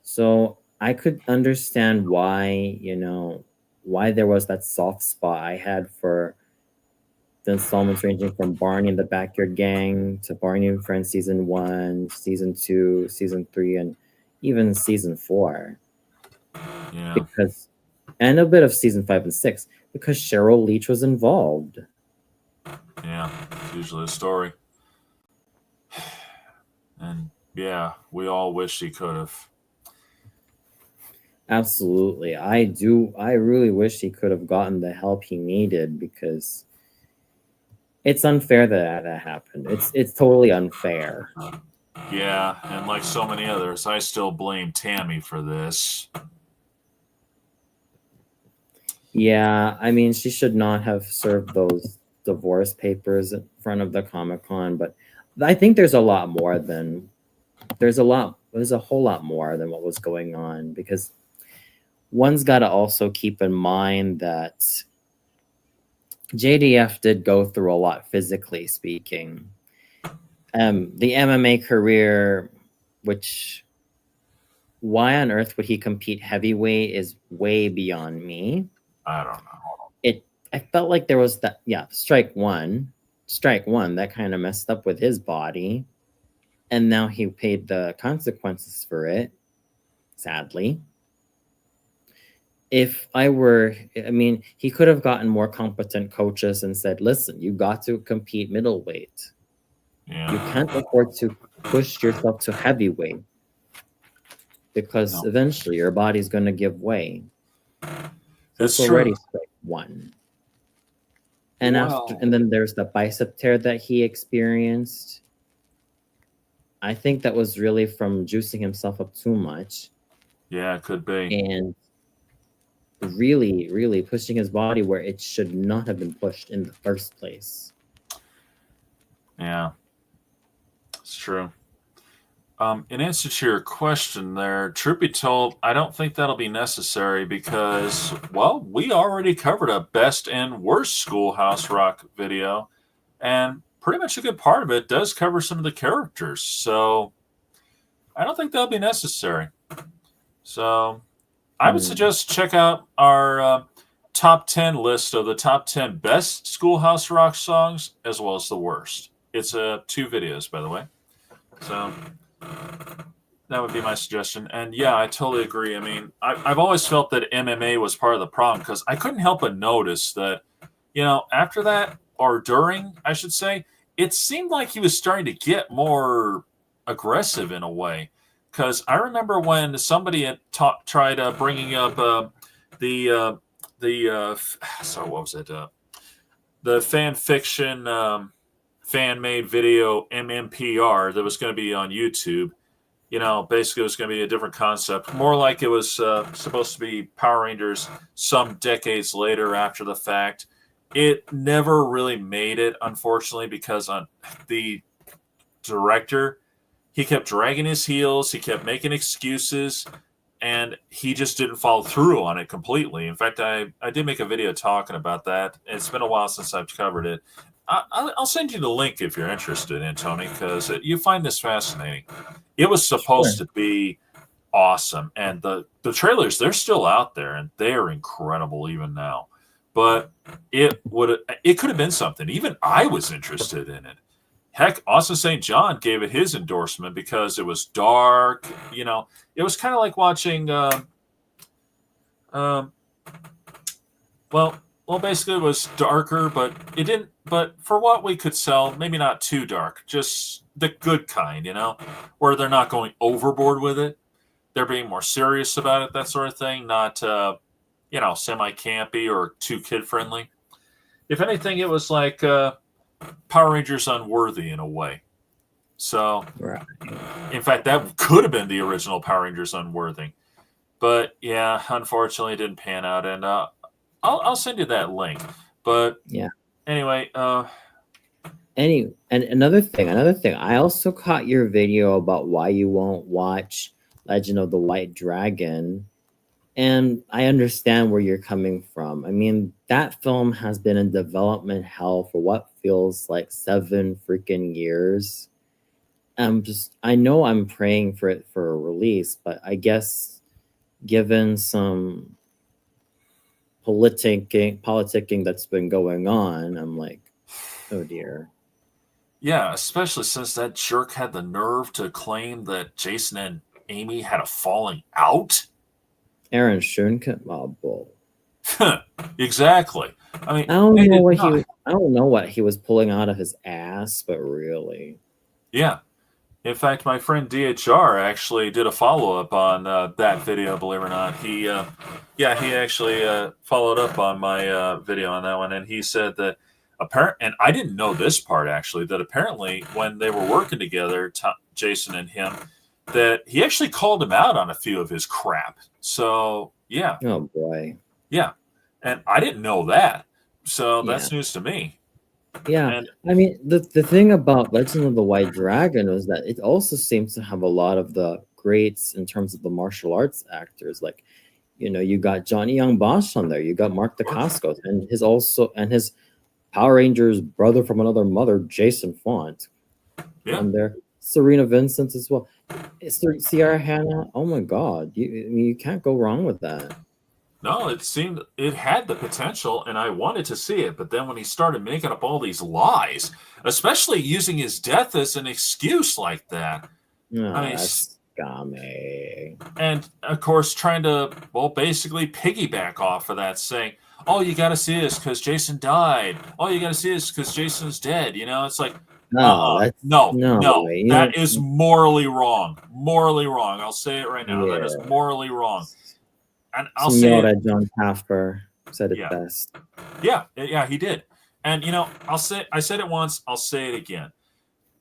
So I could understand why, why there was that soft spot I had for the installments ranging from Barney and the Backyard Gang to Barney and Friends season 1, season 2, season 3, and even season 4. Yeah. And a bit of season 5 and 6, because Cheryl Leach was involved. Yeah, it's usually a story. And yeah, we all wish he could have. Absolutely. I do. I really wish he could have gotten the help he needed, because it's unfair that happened. It's totally unfair. Yeah, and like so many others, I still blame Tammy for this. Yeah, I mean, she should not have served those divorce papers in front of the Comic-Con, but I think there's a whole lot more than what was going on, because one's got to also keep in mind that JDF did go through a lot physically speaking. The MMA career, which, why on earth would he compete heavyweight, is way beyond me. I don't know. I felt like there was strike one that kind of messed up with his body, and now he paid the consequences for it, sadly. He could have gotten more competent coaches and said, listen, you got to compete middleweight. Yeah. You can't afford to push yourself to heavyweight, because eventually your body's going to give way. It's already true. strike one. And then there's the bicep tear that he experienced. I think that was really from juicing himself up too much. Yeah, it could be. And really, really pushing his body where it should not have been pushed in the first place. Yeah, it's true. In answer to your question there, truth be told, I don't think that'll be necessary because, well, we already covered a best and worst Schoolhouse Rock video, and pretty much a good part of it does cover some of the characters. So I don't think that'll be necessary. So I would suggest check out our top 10 list of the top 10 best Schoolhouse Rock songs as well as the worst. It's 2 videos, by the way. So that would be my suggestion. And yeah, I totally agree. I mean, I've always felt that MMA was part of the problem because I couldn't help but notice that, after that, or during, I should say, it seemed like he was starting to get more aggressive in a way. Because I remember when somebody had tried bringing up the so what was it? The fan fiction fan made video MMPR that was going to be on YouTube. Basically it was going to be a different concept, more like it was supposed to be Power Rangers some decades later after the fact. It never really made it, unfortunately, because on the director, he kept dragging his heels, he kept making excuses, and he just didn't follow through on it completely. In fact, I did make a video talking about that. It's been a while since I've covered it. I'll send you the link if you're interested, Tony, because you find this fascinating. It was supposed to be awesome, and the trailers, they're still out there, and they're incredible even now. But it could have been something. Even I was interested in it. Heck, Austin St. John gave it his endorsement because it was dark. It was kind of like watching. Well, basically it was darker, but it didn't. But for what we could sell, maybe not too dark, just the good kind, where they're not going overboard with it. They're being more serious about it, that sort of thing, not semi-campy or too kid-friendly. If anything, it was like Power Rangers Unworthy in a way. So, Right. In fact, that could have been the original Power Rangers Unworthy. But yeah, unfortunately, it didn't pan out. And I'll send you that link. But Yeah. Anyway, and another thing, I also caught your video about why you won't watch Legend of the White Dragon, and I understand where you're coming from. I mean, that film has been in development hell for what feels like 7 freaking years. I know I'm praying for it for a release, but I guess given some politicking that's been going on, I'm like, oh dear. Yeah, especially since that jerk had the nerve to claim that Jason and Amy had a falling out. Aaron Schoenkamp, oh, bull. Exactly. I mean, I don't know what he was pulling out of his ass, but really. Yeah. In fact, my friend DHR actually did a follow-up on that video, believe it or not. He actually followed up on my video on that one, and he said that and I didn't know this part actually, that apparently when they were working together, Jason and him, that he actually called him out on a few of his crap. So, yeah. Oh, boy. Yeah. And I didn't know that. So that's news to me. Yeah. And I mean, the thing about Legend of the White Dragon was that it also seems to have a lot of the greats in terms of the martial arts actors. Like, you got Johnny Young Bosch on there. You got Mark Dacascos and his Power Rangers brother from another mother, Jason Font. Yeah. And there. Serena Vincent as well. Sierra Hannah. Oh my God. You can't go wrong with that. No, it seemed it had the potential, and I wanted to see it. But then when he started making up all these lies, especially using his death as an excuse like that, that's scummy. And of course, trying to basically piggyback off of that, saying, "Oh, you got to see this because Jason died. Oh, you got to see this because Jason's dead." It's like, no, that is morally wrong. Morally wrong. I'll say it right now. Yeah. That is morally wrong. And I'll say that John Taffer said it best. Yeah, he did. And I said it once, I'll say it again.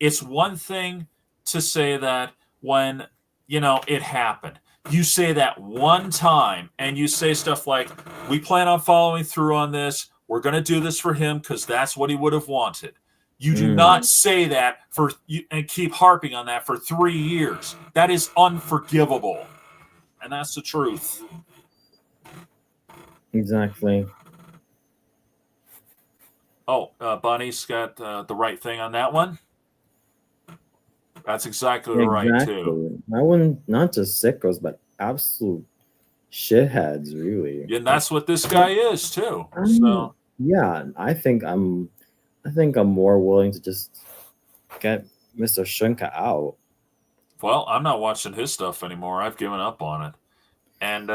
It's one thing to say that when it happened. You say that one time, and you say stuff like, "We plan on following through on this. We're going to do this for him because that's what he would have wanted." You do not say that and keep harping on that for 3 years. That is unforgivable. And that's the truth. Exactly. Oh, Bonnie's got the right thing on that one. That's exactly right, too. I wouldn't, not just sickos, but absolute shitheads, really. And that's what this guy is, too. So yeah, I think I'm more willing to just get Mr. Shunka out. Well, I'm not watching his stuff anymore. I've given up on it. And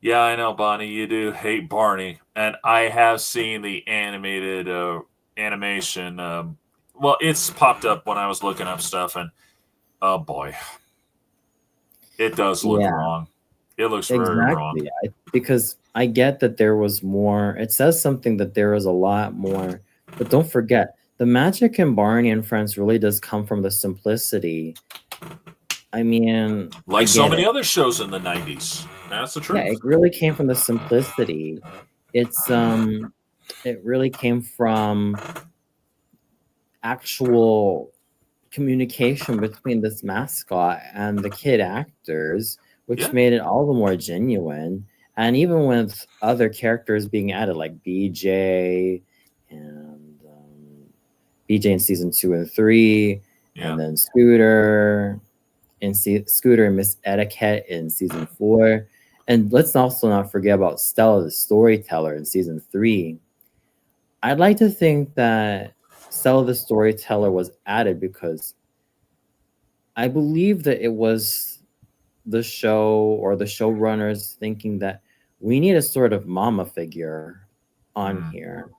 yeah, I know, Bonnie, you do hate Barney, and I have seen the animated animation. Well, it's popped up when I was looking up stuff, and oh boy, it does look wrong. It looks very wrong. Because I get that there was more. It says something that there was a lot more, but don't forget the magic in Barney and Friends really does come from the simplicity. I mean, like so many other shows in the 90s. That's the truth. Yeah, it really came from the simplicity. It's it really came from actual communication between this mascot and the kid actors, which made it all the more genuine. And even with other characters being added, like BJ and BJ in season 2 and 3, and then Scooter and Miss Etiquette in season 4. And let's also not forget about Stella the Storyteller in season 3. I'd like to think that Stella the Storyteller was added because I believe that it was the show or the showrunners thinking that we need a sort of mama figure on here.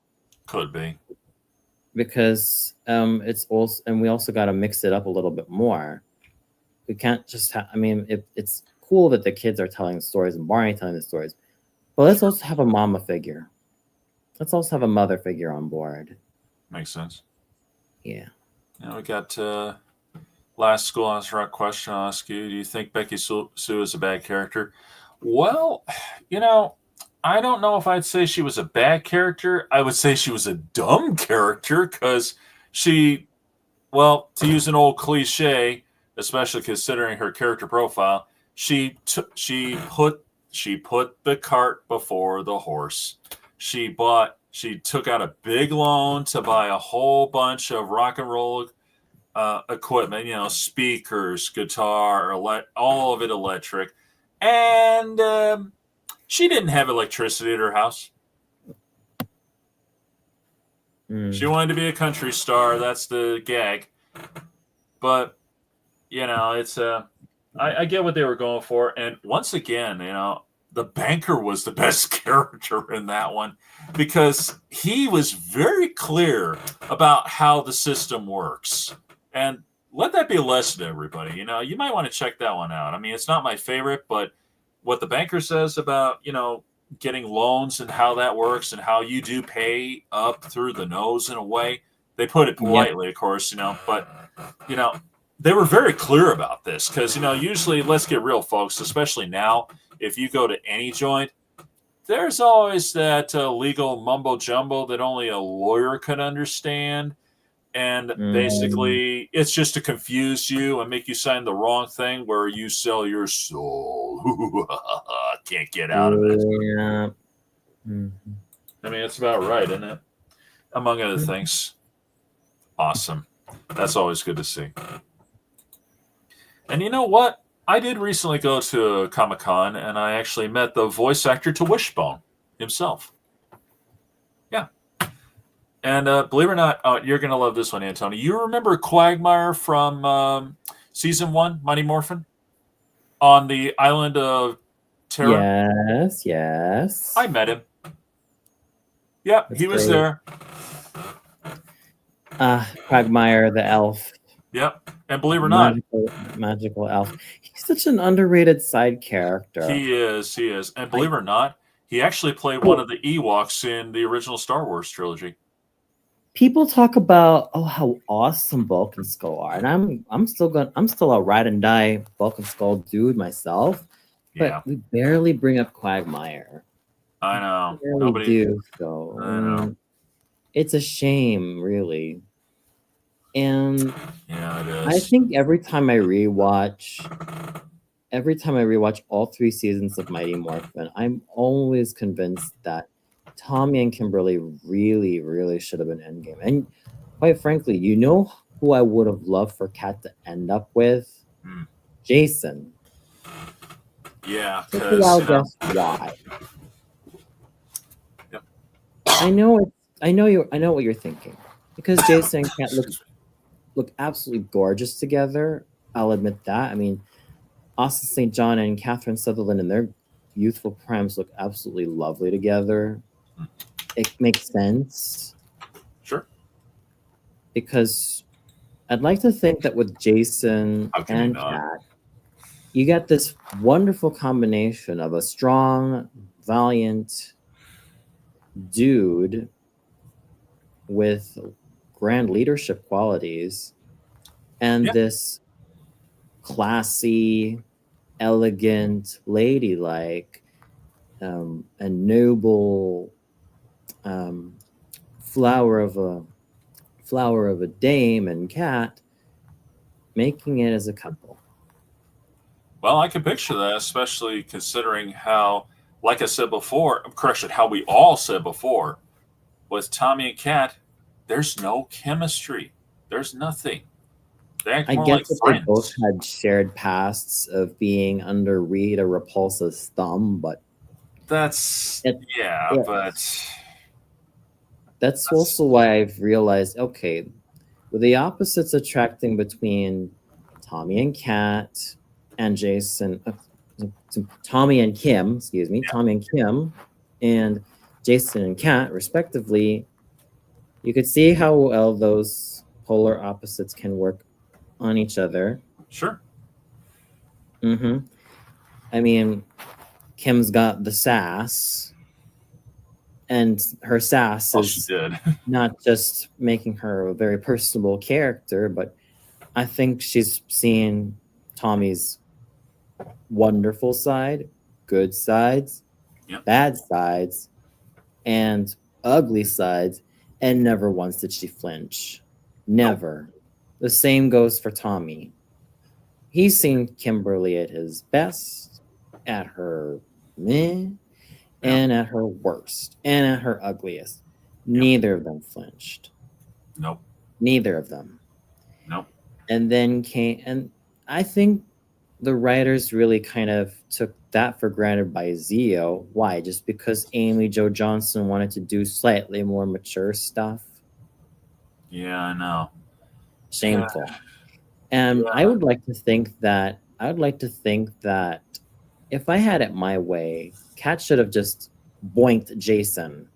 Could be. Because it's also, and we also got to mix it up a little bit more. We can't just have, I mean, it's cool that the kids are telling the stories and Barney telling the stories, but let's also have a mama figure. Let's also have a mother figure on board. Makes sense. Yeah. Now we got last Schoolhouse Rock question I'll ask you. Do you think Becky Sue is a bad character? Well, you know, I don't know if I'd say she was a bad character. I would say she was a dumb character because she, well, to use an old cliche, especially considering her character profile, she put the cart before the horse. She took out a big loan to buy a whole bunch of rock and roll equipment, you know, speakers, guitar, all of it electric. And she didn't have electricity at her house. She wanted to be a country star. That's the gag. But, you know, it's I get what they were going for. And once again, you know, the banker was the best character in that one because he was very clear about how the system works. And let that be a lesson to everybody. You know, you might want to check that one out. I mean, it's not my favorite, but what the banker says about, you know, getting loans and how that works and how you do pay up through the nose in a way, they put it politely, of course, you know, but, you know, they were very clear about this because, you know, usually, let's get real, folks, especially now, if you go to any joint, there's always that legal mumbo jumbo that only a lawyer could understand. And basically, it's just to confuse you and make you sign the wrong thing where you sell your soul. Can't get out of it. Yeah. I mean, it's about right, isn't it? Among other things. Awesome. That's always good to see. And you know what? I did recently go to Comic-Con, and I actually met the voice actor to Wishbone himself. Yeah. And believe it or not, you're going to love this one, Antony. You remember Quagmire from season 1, Mighty Morphin? On the island of Terra? Yes. I met him. Yeah, he was there. Quagmire the elf. Yep. And believe it or not, magical elf. He's such an underrated side character. He is. And believe it or not, he actually played one of the Ewoks in the original Star Wars trilogy. People talk about how awesome Bulk and Skull are, and I'm still a ride and die Bulk and Skull dude myself. But we barely bring up Quagmire. I know. Nobody do so. I know. It's a shame, really. And Yeah, it I is. think every time I rewatch all three seasons of Mighty Morphin, I'm always convinced that Tommy and Kimberly really, really should have been Endgame. And quite frankly, you know who I would have loved for Kat to end up with? Hmm. Jason. Yeah, Take a because, wild guess why. yep. I know it. I know what you're thinking. Because Jason and Kat look absolutely gorgeous together. I'll admit that. I mean, Austin St. John and Catherine Sutherland in their youthful primes look absolutely lovely together. It makes sense Sure. because I'd like to think that with Jason How can you and not? Kat, you get this wonderful combination of a strong, valiant dude with grand leadership qualities and Yeah. this classy, elegant, ladylike, and noble um, flower of a dame and cat, making it as a couple. Well, I can picture that, especially considering how, like I said before, correction, how we all said before, with Tommy and Kat, there's no chemistry. There's nothing. They act I more get like that they both friends. had shared pasts of being under Rita Repulsa's thumb, but That's, it, yeah, it but that's that's, also why I've realized, okay, with the opposites attracting between Tommy and Kat and Jason, Tommy and Kim, excuse me, yeah, Tommy and Kim, and Jason and Kat, respectively, you could see how well those polar opposites can work on each other. sure. hmm I mean, Kim's got the sass, and her sass Well, she is did. not just making her a very personable character, but I think she's seen Tommy's wonderful side, good sides, Yep. bad sides, and ugly sides, and never once did she flinch. Nope. Never. The same goes for Tommy. He's seen Kimberly at his best, at her meh, Yep. and at her worst, and at her ugliest. Yep. Neither of them flinched. Nope. Neither of them. Nope. And then came, and I think the writers really kind of took that for granted by Zio. Why? Just because Amy Jo Johnson wanted to do slightly more mature stuff? Yeah, I know. Yeah. Shameful. And Yeah. I would like to think that if I had it my way, Kat should have just boinked Jason.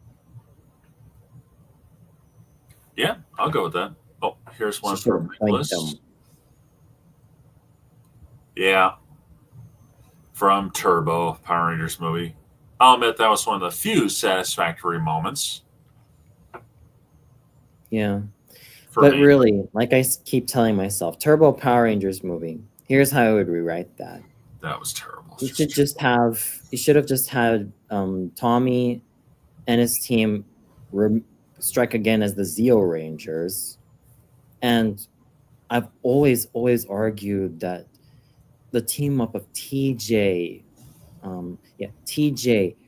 Yeah, I'll go with that. Oh, here's She one should from have boinked Nicholas. him. Yeah, from Turbo, Power Rangers movie. I'll admit that was one of the few satisfactory moments Yeah. for But me. really, like I keep telling myself, Turbo Power Rangers movie. Here's how I would rewrite that. That was terrible. You should have just had Tommy and his team strike again as the Zeo Rangers. And I've always argued that the team up of TJ,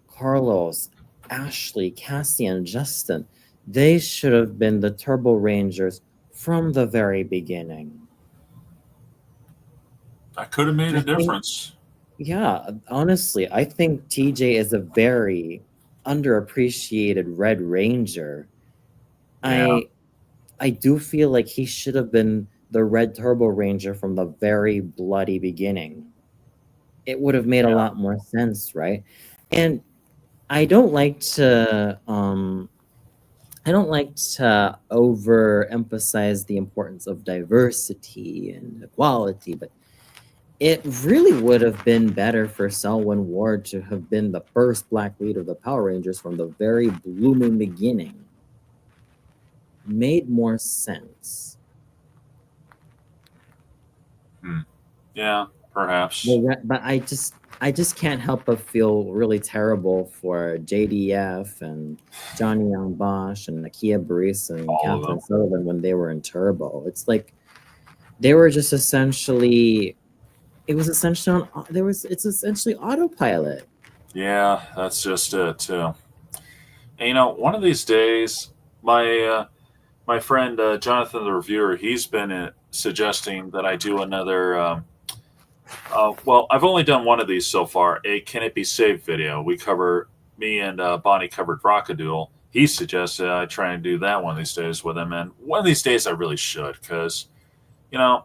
Carlos, Ashley, Cassian, Justin, they should have been the Turbo Rangers from the very beginning. That could have made I a think, difference. yeah, honestly, I think TJ is a very underappreciated Red Ranger. Yeah. I do feel like he should have been the Red Turbo Ranger from the very bloody beginning. It would have made a Yeah. lot more sense, right? And I don't like to overemphasize the importance of diversity and equality, but it really would have been better for Selwyn Ward to have been the first black leader of the Power Rangers from the very blooming beginning. Made more sense. Yeah, perhaps. But I just I just can't help but feel really terrible for JDF and Johnny Young Bosch and Nakia Burrison and All of them. Catherine Sullivan when they were in Turbo. It's like they were just essentially. It was essentially on. There was. It's essentially autopilot. Yeah, that's just it too. And, one of these days, my friend Jonathan the reviewer, he's been suggesting that I do another. Well, I've only done one of these so far. A Can It Be Saved video. Me and Bonnie covered Rockadoodle. He suggested I try and do that one of these days with him, and one of these days I really should, because you know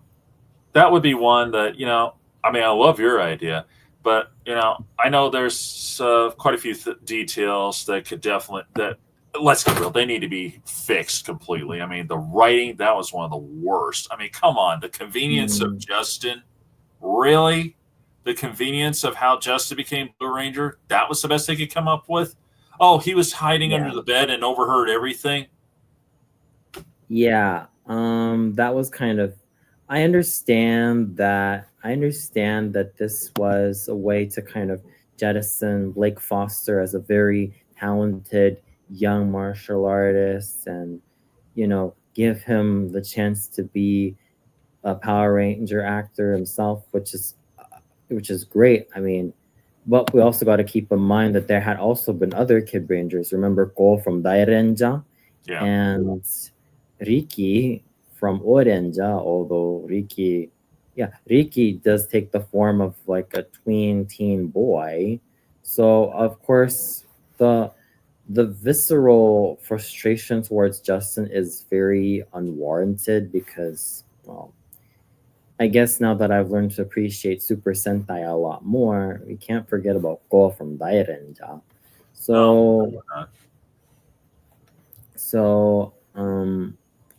that would be one that I mean, I love your idea, but I know there's quite a few details that could definitely that. Let's get real. They need to be fixed completely. I mean, the writing, that was one of the worst. I mean, come on. The convenience of Justin, really? The convenience of how Justin became Blue Ranger, that was the best they could come up with? Oh, he was hiding under the bed and overheard everything? Yeah. That was kind of. I understand that. This was a way to kind of jettison Blake Foster as a very talented young martial artist, and give him the chance to be a Power Ranger actor himself, which is great. I mean, but we also got to keep in mind that there had also been other Kid Rangers. Remember Cole from Dairenja Yeah. and Riki from Orenja, although Riki does take the form of like a tween teen boy. So of course the visceral frustration towards Justin is very unwarranted because, well, I guess now that I've learned to appreciate Super Sentai a lot more, we can't forget about Go from Dairenja. So,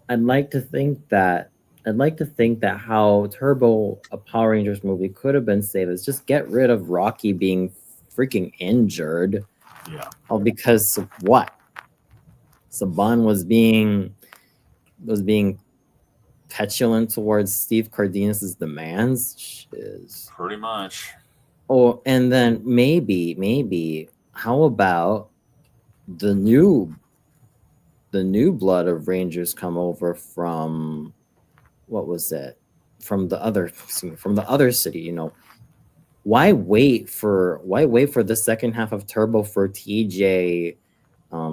I'd like to think that how Turbo, a Power Rangers movie, could have been saved is just get rid of Rocky being freaking injured. Yeah. Oh, because of what? Saban was being petulant towards Steve Cardenas' demands. Shiz. Pretty much. Oh, and then maybe, how about the new blood of Rangers come over from, what was it? From the other city, Why wait for the second half of Turbo for TJ,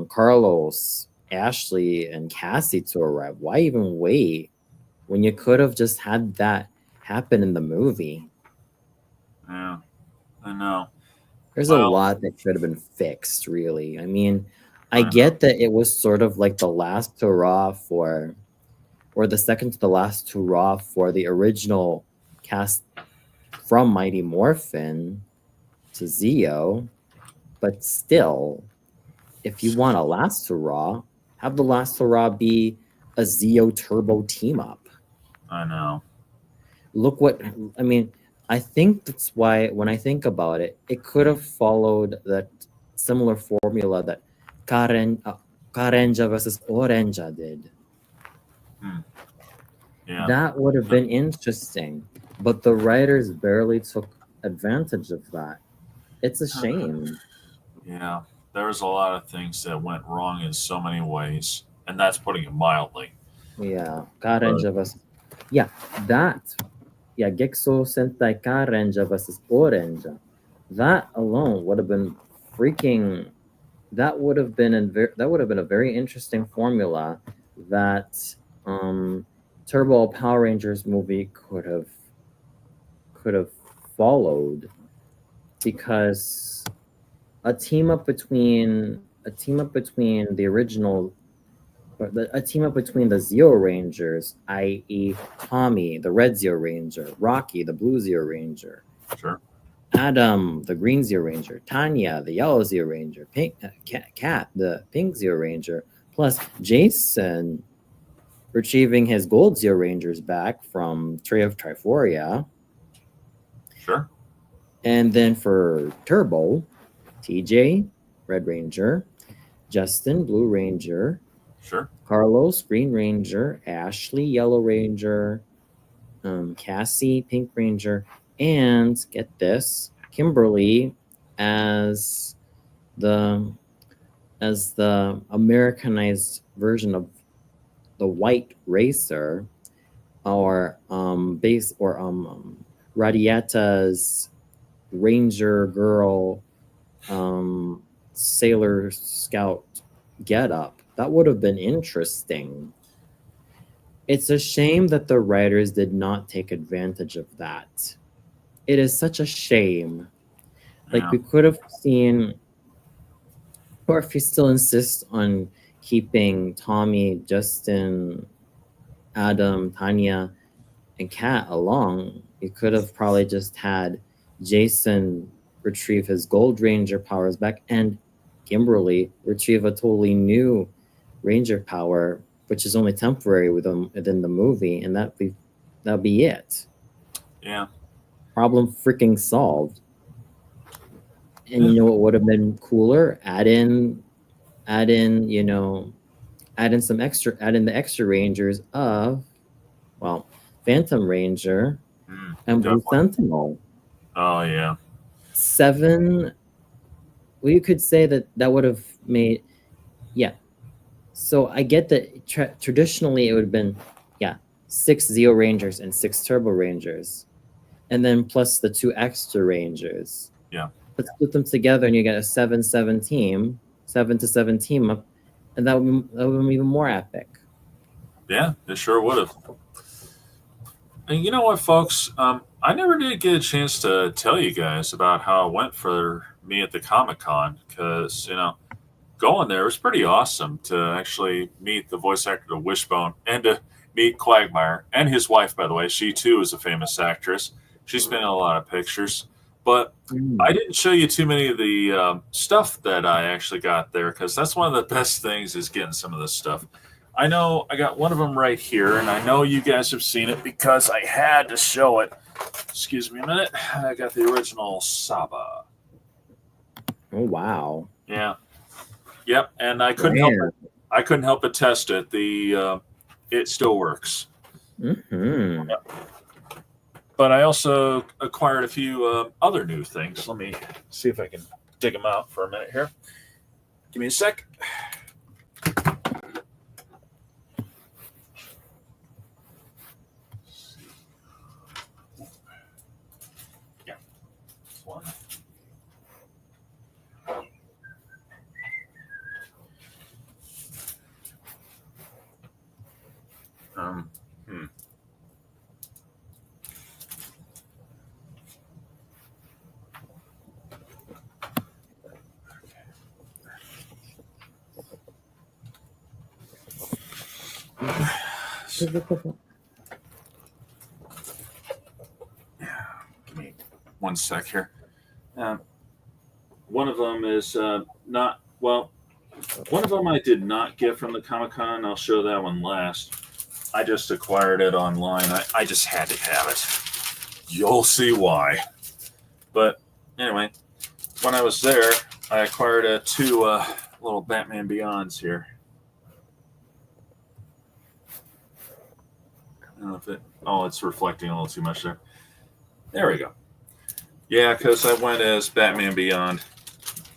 Carlos, Ashley, and Cassie to arrive? Why even wait when you could have just had that happen in the movie? Yeah, I know. There's a lot that should have been fixed, really. I mean, I get that it was sort of like the last hurrah or the second to the last hurrah for the original cast from Mighty Morphin to Zeo, but still, if you want a last hurrah, have the last hurrah be a Zeo Turbo team up. I know. Look what I mean. I think that's why when I think about it, it could have followed that similar formula that Karenja versus Orenja did. Yeah. That would have been interesting, but the writers barely took advantage of that. It's a shame. Yeah, there's a lot of things that went wrong in so many ways, and that's putting it mildly. Yeah, Karenja versus Gexo Sentai Karenja versus Orenja. That alone would have been freaking. That would have been a very interesting formula that Turbo Power Rangers movie could have followed, because a team up between the original, a team up between the Zeo Rangers, i.e. Tommy, the Red Zeo Ranger, Rocky, the Blue Zeo Ranger, Sure. Adam, the Green Zeo Ranger, Tanya, the Yellow Zeo Ranger, Cat, the Pink Zeo Ranger, plus Jason retrieving his Gold Zeo Rangers back from Tree of Triforia. Sure. And then for Turbo, TJ, Red Ranger, Justin, Blue Ranger, Sure. Carlos, Green Ranger, Ashley, Yellow Ranger, Cassie, Pink Ranger, and get this, Kimberly as the Americanized version of the white racer, or Radieta's ranger girl, sailor scout get up. That would have been interesting. It's a shame that the writers did not take advantage of that. It is such a shame. Like, Yeah. we could have seen, or if you still insist on keeping Tommy, Justin, Adam, Tanya, and Kat along, you could have probably just had Jason retrieve his Gold Ranger powers back, and Kimberly retrieve a totally new Ranger power, which is only temporary within the movie, and that'd be it. Yeah. Problem freaking solved. And you know what would have been cooler? Add in add in the extra Rangers of, well, Phantom Ranger and Blue Definitely. Sentinel. Oh yeah. 7. Well, you could say that would have made, yeah. So I get that traditionally it would have been, 6 Zeo Rangers and 6 Turbo Rangers, and then plus the 2 extra Rangers. Yeah. Let's put them together and you get a 7-7 team, 7-7 team up, and that would be even more epic. Yeah, it sure would have. And you know what, folks? I never did get a chance to tell you guys about how it went for me at the Comic-Con, because, going there was pretty awesome to actually meet the voice actor of Wishbone and to meet Quagmire and his wife, by the way. She, too, is a famous actress. She's been in a lot of pictures. But I didn't show you too many of the stuff that I actually got there, because that's one of the best things is getting some of this stuff. I know I got one of them right here, and I know you guys have seen it because I had to show it. Excuse me a minute. I got the original Saba. Oh wow! Yeah, yep. And I couldn't help but test it. It still works. Mm-hmm. Yep. But I also acquired a few other new things. Let me see if I can dig them out for a minute here. Give me a sec. One. Give me 1 sec here. One of them is not, well, one of them I did not get from the Comic-Con. I'll show that one last. I just acquired it online. I just had to have it. You'll see why. But anyway, when I was there, I acquired 2 little Batman Beyonds here. I don't know if it's reflecting a little too much there. There we go. Yeah, because I went as Batman Beyond.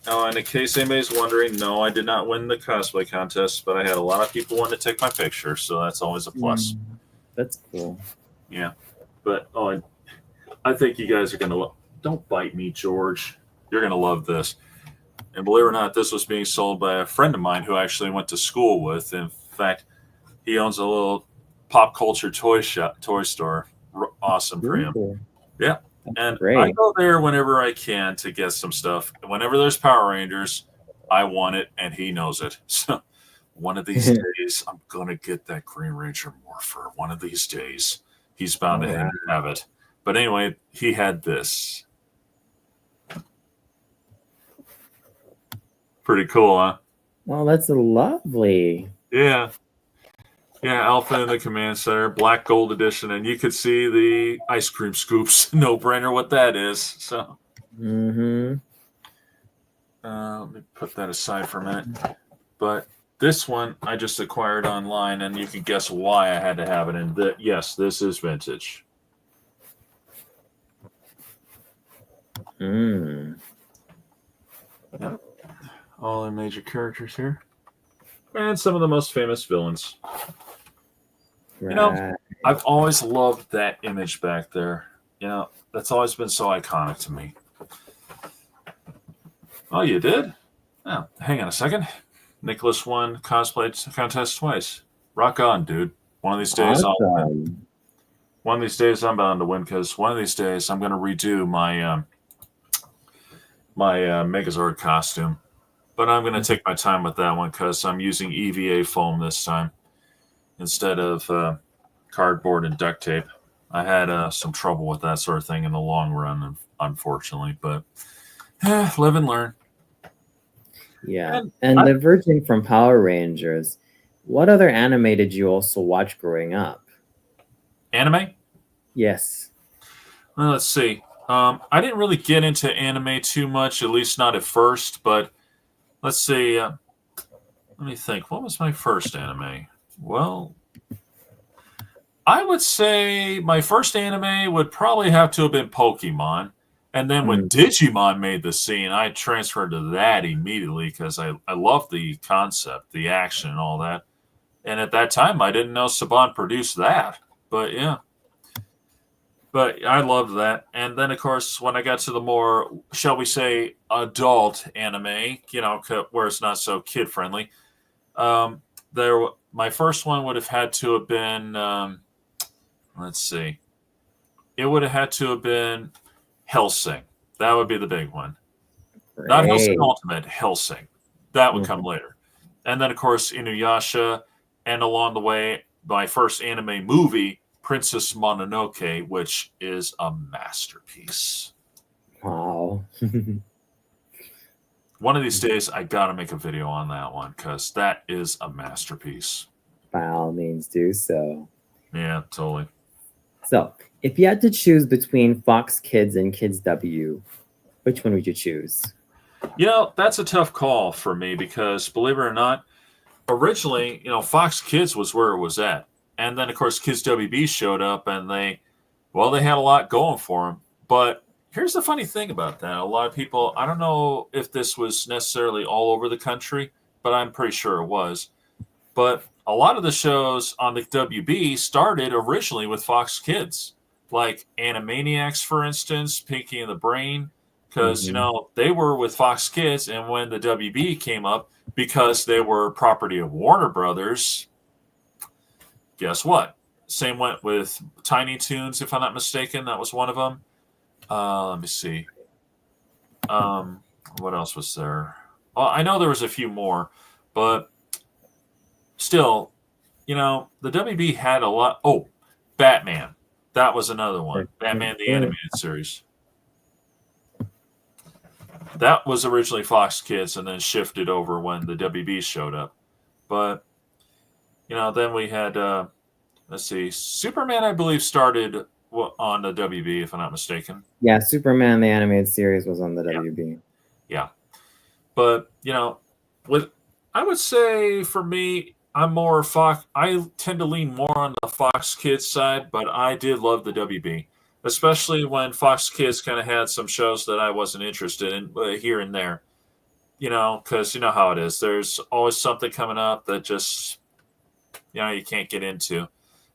Oh, and in case anybody's wondering, no, I did not win the cosplay contest, but I had a lot of people wanting to take my picture, so that's always a plus. That's cool. Yeah. But, I think you guys are going to don't bite me, George. You're going to love this. And believe it or not, this was being sold by a friend of mine who I actually went to school with. In fact, he owns a little pop culture toy store. Awesome for him. Cool. Yeah. And Great. I go there whenever I can to get some stuff. Whenever there's Power Rangers, I want it, and he knows it. So one of these days, I'm going to get that Green Ranger Morpher. One of these days. He's bound to have it. But anyway, he had this. Pretty cool, huh? Well, that's lovely. Yeah. Yeah, Alpha in the Command Center, Black Gold Edition, and you could see the ice cream scoops. No brainer what that is. So, let me put that aside for a minute. But this one I just acquired online, and you can guess why I had to have it. And yes, this is vintage. Mm. All the major characters here. And some of the most famous villains. You know, Right. I've always loved that image back there. You know, that's always been so iconic to me. Oh, you did? Oh, hang on a second. Nicholas won cosplay contest twice. Rock on, dude. One of these days I'll win. Awesome. One of these days I'm bound to win because one of these days I'm going to redo my Megazord costume. But I'm going to take my time with that one because I'm using EVA foam this time instead of cardboard and duct tape. I had some trouble with that sort of thing in the long run, unfortunately. But live and learn. Yeah. And diverging from Power Rangers, what other anime did you also watch growing up? Anime? Yes. Well, let's see. I didn't really get into anime too much, at least not at first. But let's see. Let me think. What was my first anime? Well, I would say my first anime would probably have to have been Pokemon. And then when Digimon made the scene, I transferred to that immediately because I loved the concept, the action, and all that. And at that time, I didn't know Saban produced that. But yeah. But I loved that. And then, of course, when I got to the more, shall we say, adult anime, you know, where it's not so kid-friendly, my first one would have had to have been, let's see, it would have had to have been Hellsing. That would be the big one. Great. Not Hellsing Ultimate, Hellsing. That would come later. And then, of course, Inuyasha, and along the way, my first anime movie, Princess Mononoke, which is a masterpiece. Wow. One of these days, I gotta make a video on that one because that is a masterpiece. By all means, do so. Yeah, totally. So, if you had to choose between Fox Kids and Kids W, which one would you choose? You know, that's a tough call for me because, believe it or not, originally, you know, Fox Kids was where it was at. And then, of course, Kids WB showed up and they had a lot going for them. But here's the funny thing about that. A lot of people, I don't know if this was necessarily all over the country, but I'm pretty sure it was. But a lot of the shows on the WB started originally with Fox Kids, like Animaniacs, for instance, Pinky and the Brain, because, you know, they were with Fox Kids. And when the WB came up, because they were property of Warner Brothers, guess what? Same went with Tiny Toons, if I'm not mistaken. That was one of them. Let me see. What else was there? Well, I know there was a few more, but still, you know, the WB had a lot. Oh, Batman. That was another one. Batman, the animated series. That was originally Fox Kids and then shifted over when the WB showed up. But, you know, then we had, let's see, Superman, I believe, started on the WB, if I'm not mistaken. Yeah, Superman, the animated series, was on the WB. Yeah. But, you know, I would say for me, I'm more Fox. I tend to lean more on the Fox Kids side, but I did love the WB, especially when Fox Kids kind of had some shows that I wasn't interested in here and there. You know, because you know how it is. There's always something coming up that just, you know, you can't get into.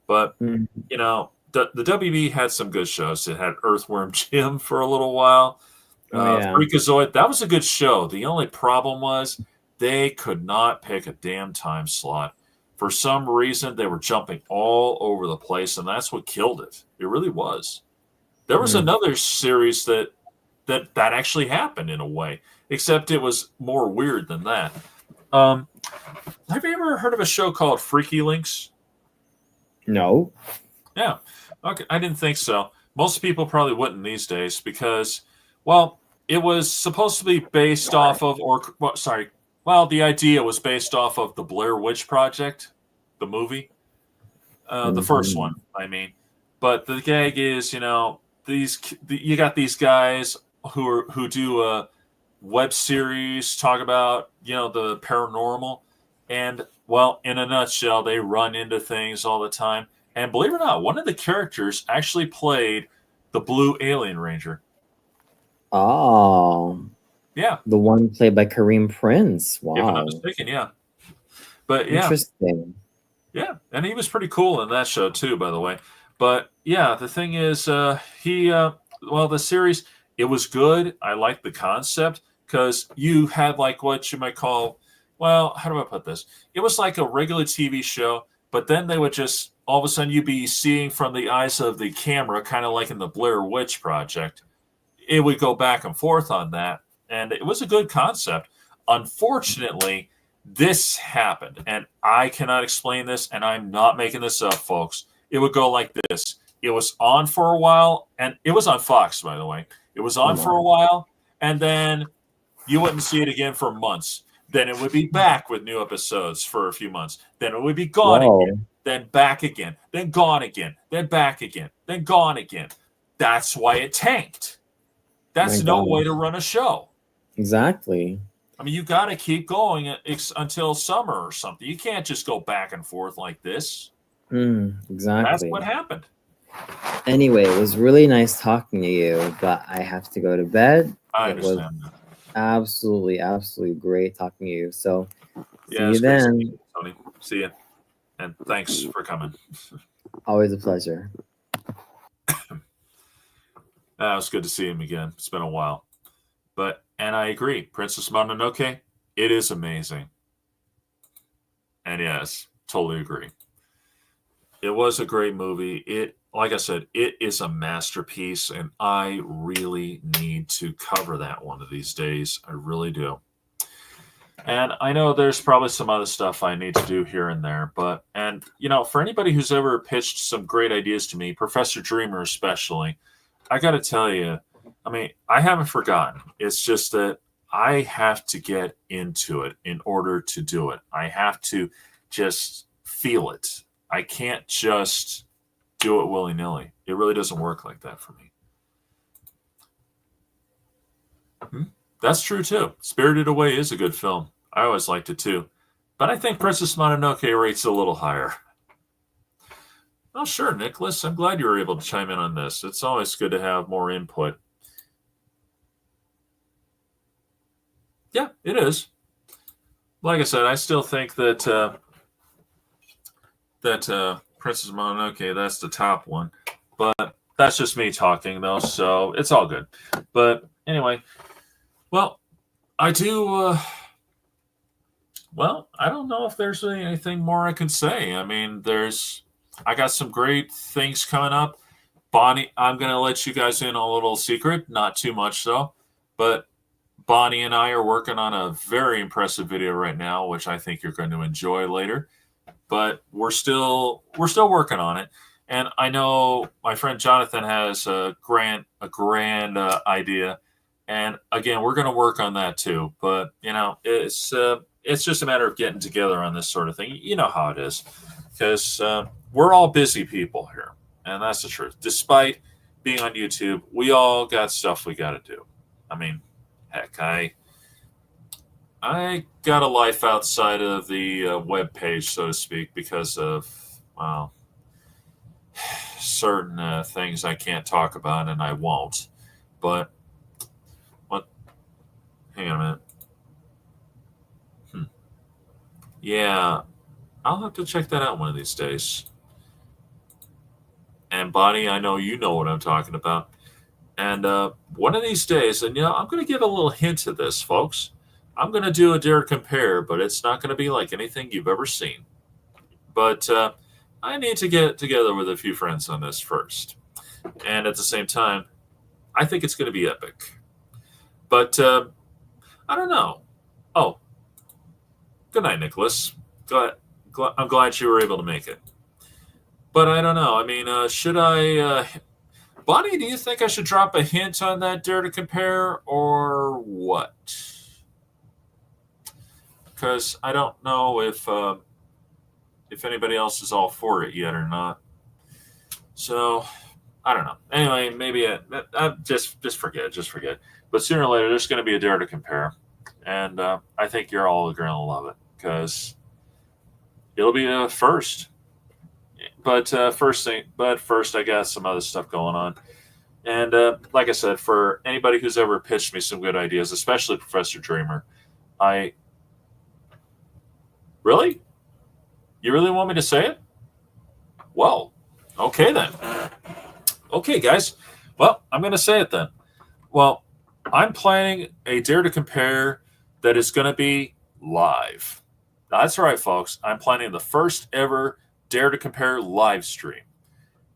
But, you know, the WB had some good shows. It had Earthworm Jim for a little while. Freakazoid, that was a good show. The only problem was they could not pick a damn time slot. For some reason, they were jumping all over the place, and that's what killed it. It really was. There was another series that actually happened in a way, except it was more weird than that. Have you ever heard of a show called Freaky Links? No. Yeah. Okay. I didn't think so. Most people probably wouldn't these days because, well, it was supposed to be based off of, the idea was based off of the Blair Witch Project, the movie, the first one, I mean. But the gag is, you know, you got these guys who do a web series, talk about, you know, the paranormal, and, well, in a nutshell, they run into things all the time. And believe it or not, one of the characters actually played the Blue Alien Ranger. Oh, Yeah, the one played by Kareem Prince. if I'm not Wow. mistaken. Yeah, but yeah, Interesting. yeah, and he was pretty cool in that show too, by the way. But yeah, the thing is, well, the series, it was good. I liked the concept because you had like what you might call, well, how do I put this? It was like a regular TV show, but then they would just all of a sudden you'd be seeing from the eyes of the camera, kind of like in the Blair Witch Project. It would go back and forth on that, and it was a good concept. Unfortunately, this happened, and I cannot explain this, and I'm not making this up, folks. It would go like this. It was on for a while, and it was on Fox, by the way. It was Oh on for a my. while, and then you wouldn't see it again for months. Then it would be back with new episodes for a few months. Then it would be gone again. Whoa. Then back again. Then gone again. Then back again. Then gone again. That's why it tanked. My That's no way to gosh. run a show. Exactly. I mean, you got to keep going until summer or something. You can't just go back and forth like this. That's Exactly. what happened. Anyway, it was really nice talking to you, but I have to go to bed. I It was understand that. absolutely, absolutely great talking to you. So see Yeah, you it's great seeing then. you, Tony. See you. And thanks for coming. Always a pleasure. It was good to see him again. It's been a while. And I agree. Princess Mononoke, it is amazing. And yes, totally agree. It was a great movie. Like I said, it is a masterpiece, and I really need to cover that one of these days. I really do. And I know there's probably some other stuff I need to do here and there, and for anybody who's ever pitched some great ideas to me, Professor Dreamer especially, I got to tell you, I mean, I haven't forgotten. It's just that I have to get into it in order to do it. I have to just feel it. I can't just do it willy nilly. It really doesn't work like that for me. That's true too. Spirited Away is a good film. I always liked it too. But I think Princess Mononoke rates a little higher. Oh, sure, Nicholas. I'm glad you were able to chime in on this. It's always good to have more input. Yeah, it is. Like I said, I still think that Princess Mononoke, that's the top one. But that's just me talking, though, so it's all good. But anyway, well, I do. Well, I don't know if there's anything more I can say. I mean, I got some great things coming up. Bonnie, I'm going to let you guys in a little secret, not too much though, but Bonnie and I are working on a very impressive video right now, which I think you're going to enjoy later. But we're still working on it, and I know my friend Jonathan has a grand idea, and again, we're going to work on that too. But it's just a matter of getting together on this sort of thing. You know how it is, because we're all busy people here, and that's the truth. Despite being on YouTube, we all got stuff we got to do. I mean, heck, I got a life outside of the web page, so to speak, because of, well, certain things I can't talk about, and I won't. But what? Hang on a minute. Yeah, I'll have to check that out one of these days. And Bonnie, I know you know what I'm talking about. And one of these days, and I'm going to give a little hint to this, folks. I'm going to do a Dare Compare, but it's not going to be like anything you've ever seen. But I need to get together with a few friends on this first. And at the same time, I think it's going to be epic. But I don't know. Oh, good night, Nicholas. I'm glad you were able to make it. But I don't know. I mean, should I... Bonnie, do you think I should drop a hint on that Dare to Compare or what? Because I don't know if anybody else is all for it yet or not. So I don't know. Anyway, maybe I just forget. But sooner or later, there's going to be a Dare to Compare, and I think you're all going to love it because it'll be a first. But first, I got some other stuff going on. And like I said, for anybody who's ever pitched me some good ideas, especially Professor Dreamer, I really, you really want me to say it? Well, okay then. Okay, guys. Well, I'm going to say it then. Well, I'm planning a Dare to Compare that is going to be live. That's right, folks. I'm planning the first ever Dare to Compare live stream.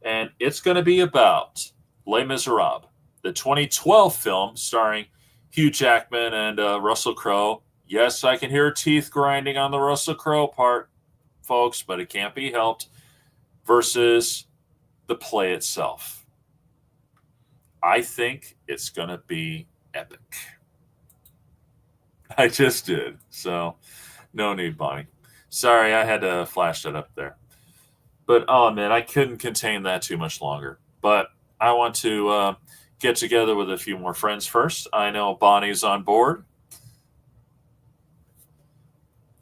And it's going to be about Les Miserables, the 2012 film starring Hugh Jackman and Russell Crowe. Yes, I can hear teeth grinding on the Russell Crowe part, folks, but it can't be helped, versus the play itself. I think it's going to be epic. I just did. So, no need, Bonnie. Sorry, I had to flash that up there. But, oh, man, I couldn't contain that too much longer. But I want to get together with a few more friends first. I know Bonnie's on board.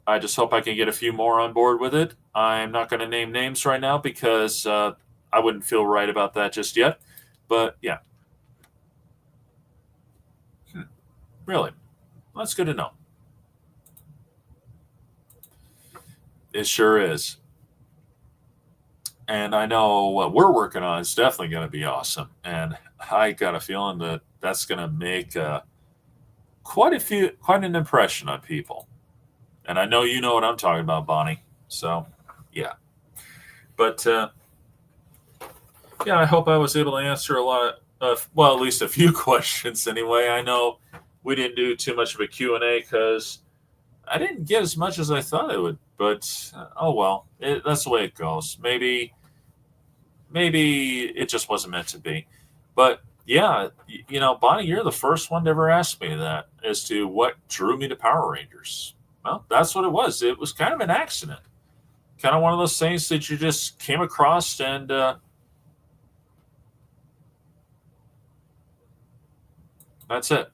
I just hope I can get a few more on board with it. I'm not going to name names right now because I wouldn't feel right about that just yet. But, yeah. Really? That's good to know. It sure is. And I know what we're working on is definitely going to be awesome. And I got a feeling that that's going to make quite an impression on people. And I know you know what I'm talking about, Bonnie. So, yeah. But, yeah, I hope I was able to answer a lot of, well, at least a few questions anyway. I know we didn't do too much of a Q&A because I didn't get as much as I thought I would. But, oh well, that's the way it goes. Maybe it just wasn't meant to be. But, yeah, you know, Bonnie, you're the first one to ever ask me that as to what drew me to Power Rangers. Well, that's what it was. It was kind of an accident. Kind of one of those things that you just came across and that's it.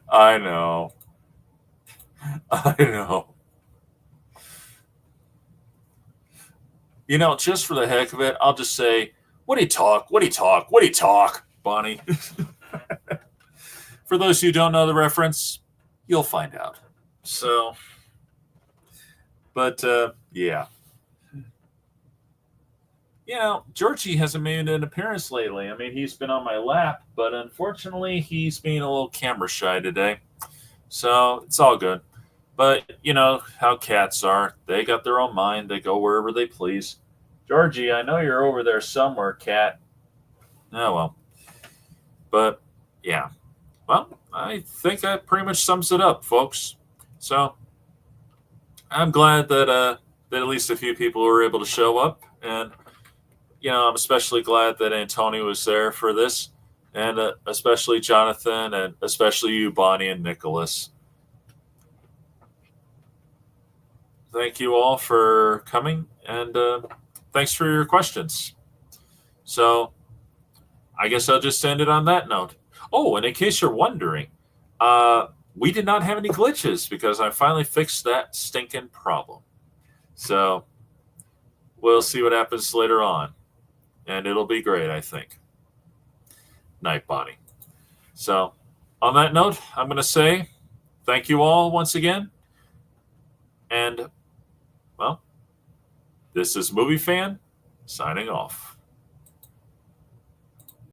I know. I know. You know, just for the heck of it, I'll just say, what do you talk? What do you talk? What do you talk, Bonnie? For those who don't know the reference, you'll find out. So, but yeah. You know, Georgie hasn't made an appearance lately. I mean, he's been on my lap, but unfortunately, he's being a little camera shy today. So it's all good. But you know how cats are. They got their own mind. They go wherever they please. Georgie, I know you're over there somewhere, cat. Oh, well. But, yeah. Well, I think that pretty much sums it up, folks. So, I'm glad that at least a few people were able to show up. And, you know, I'm especially glad that Antonio was there for this. And especially Jonathan and especially you, Bonnie and Nicholas. Thank you all for coming. And thanks for your questions. So, I guess I'll just end it on that note. Oh, and in case you're wondering, we did not have any glitches because I finally fixed that stinking problem. So we'll see what happens later on. And it'll be great, I think. Night, Bonnie. So on that note, I'm going to say thank you all once again. And, well, this is Movie Fan signing off.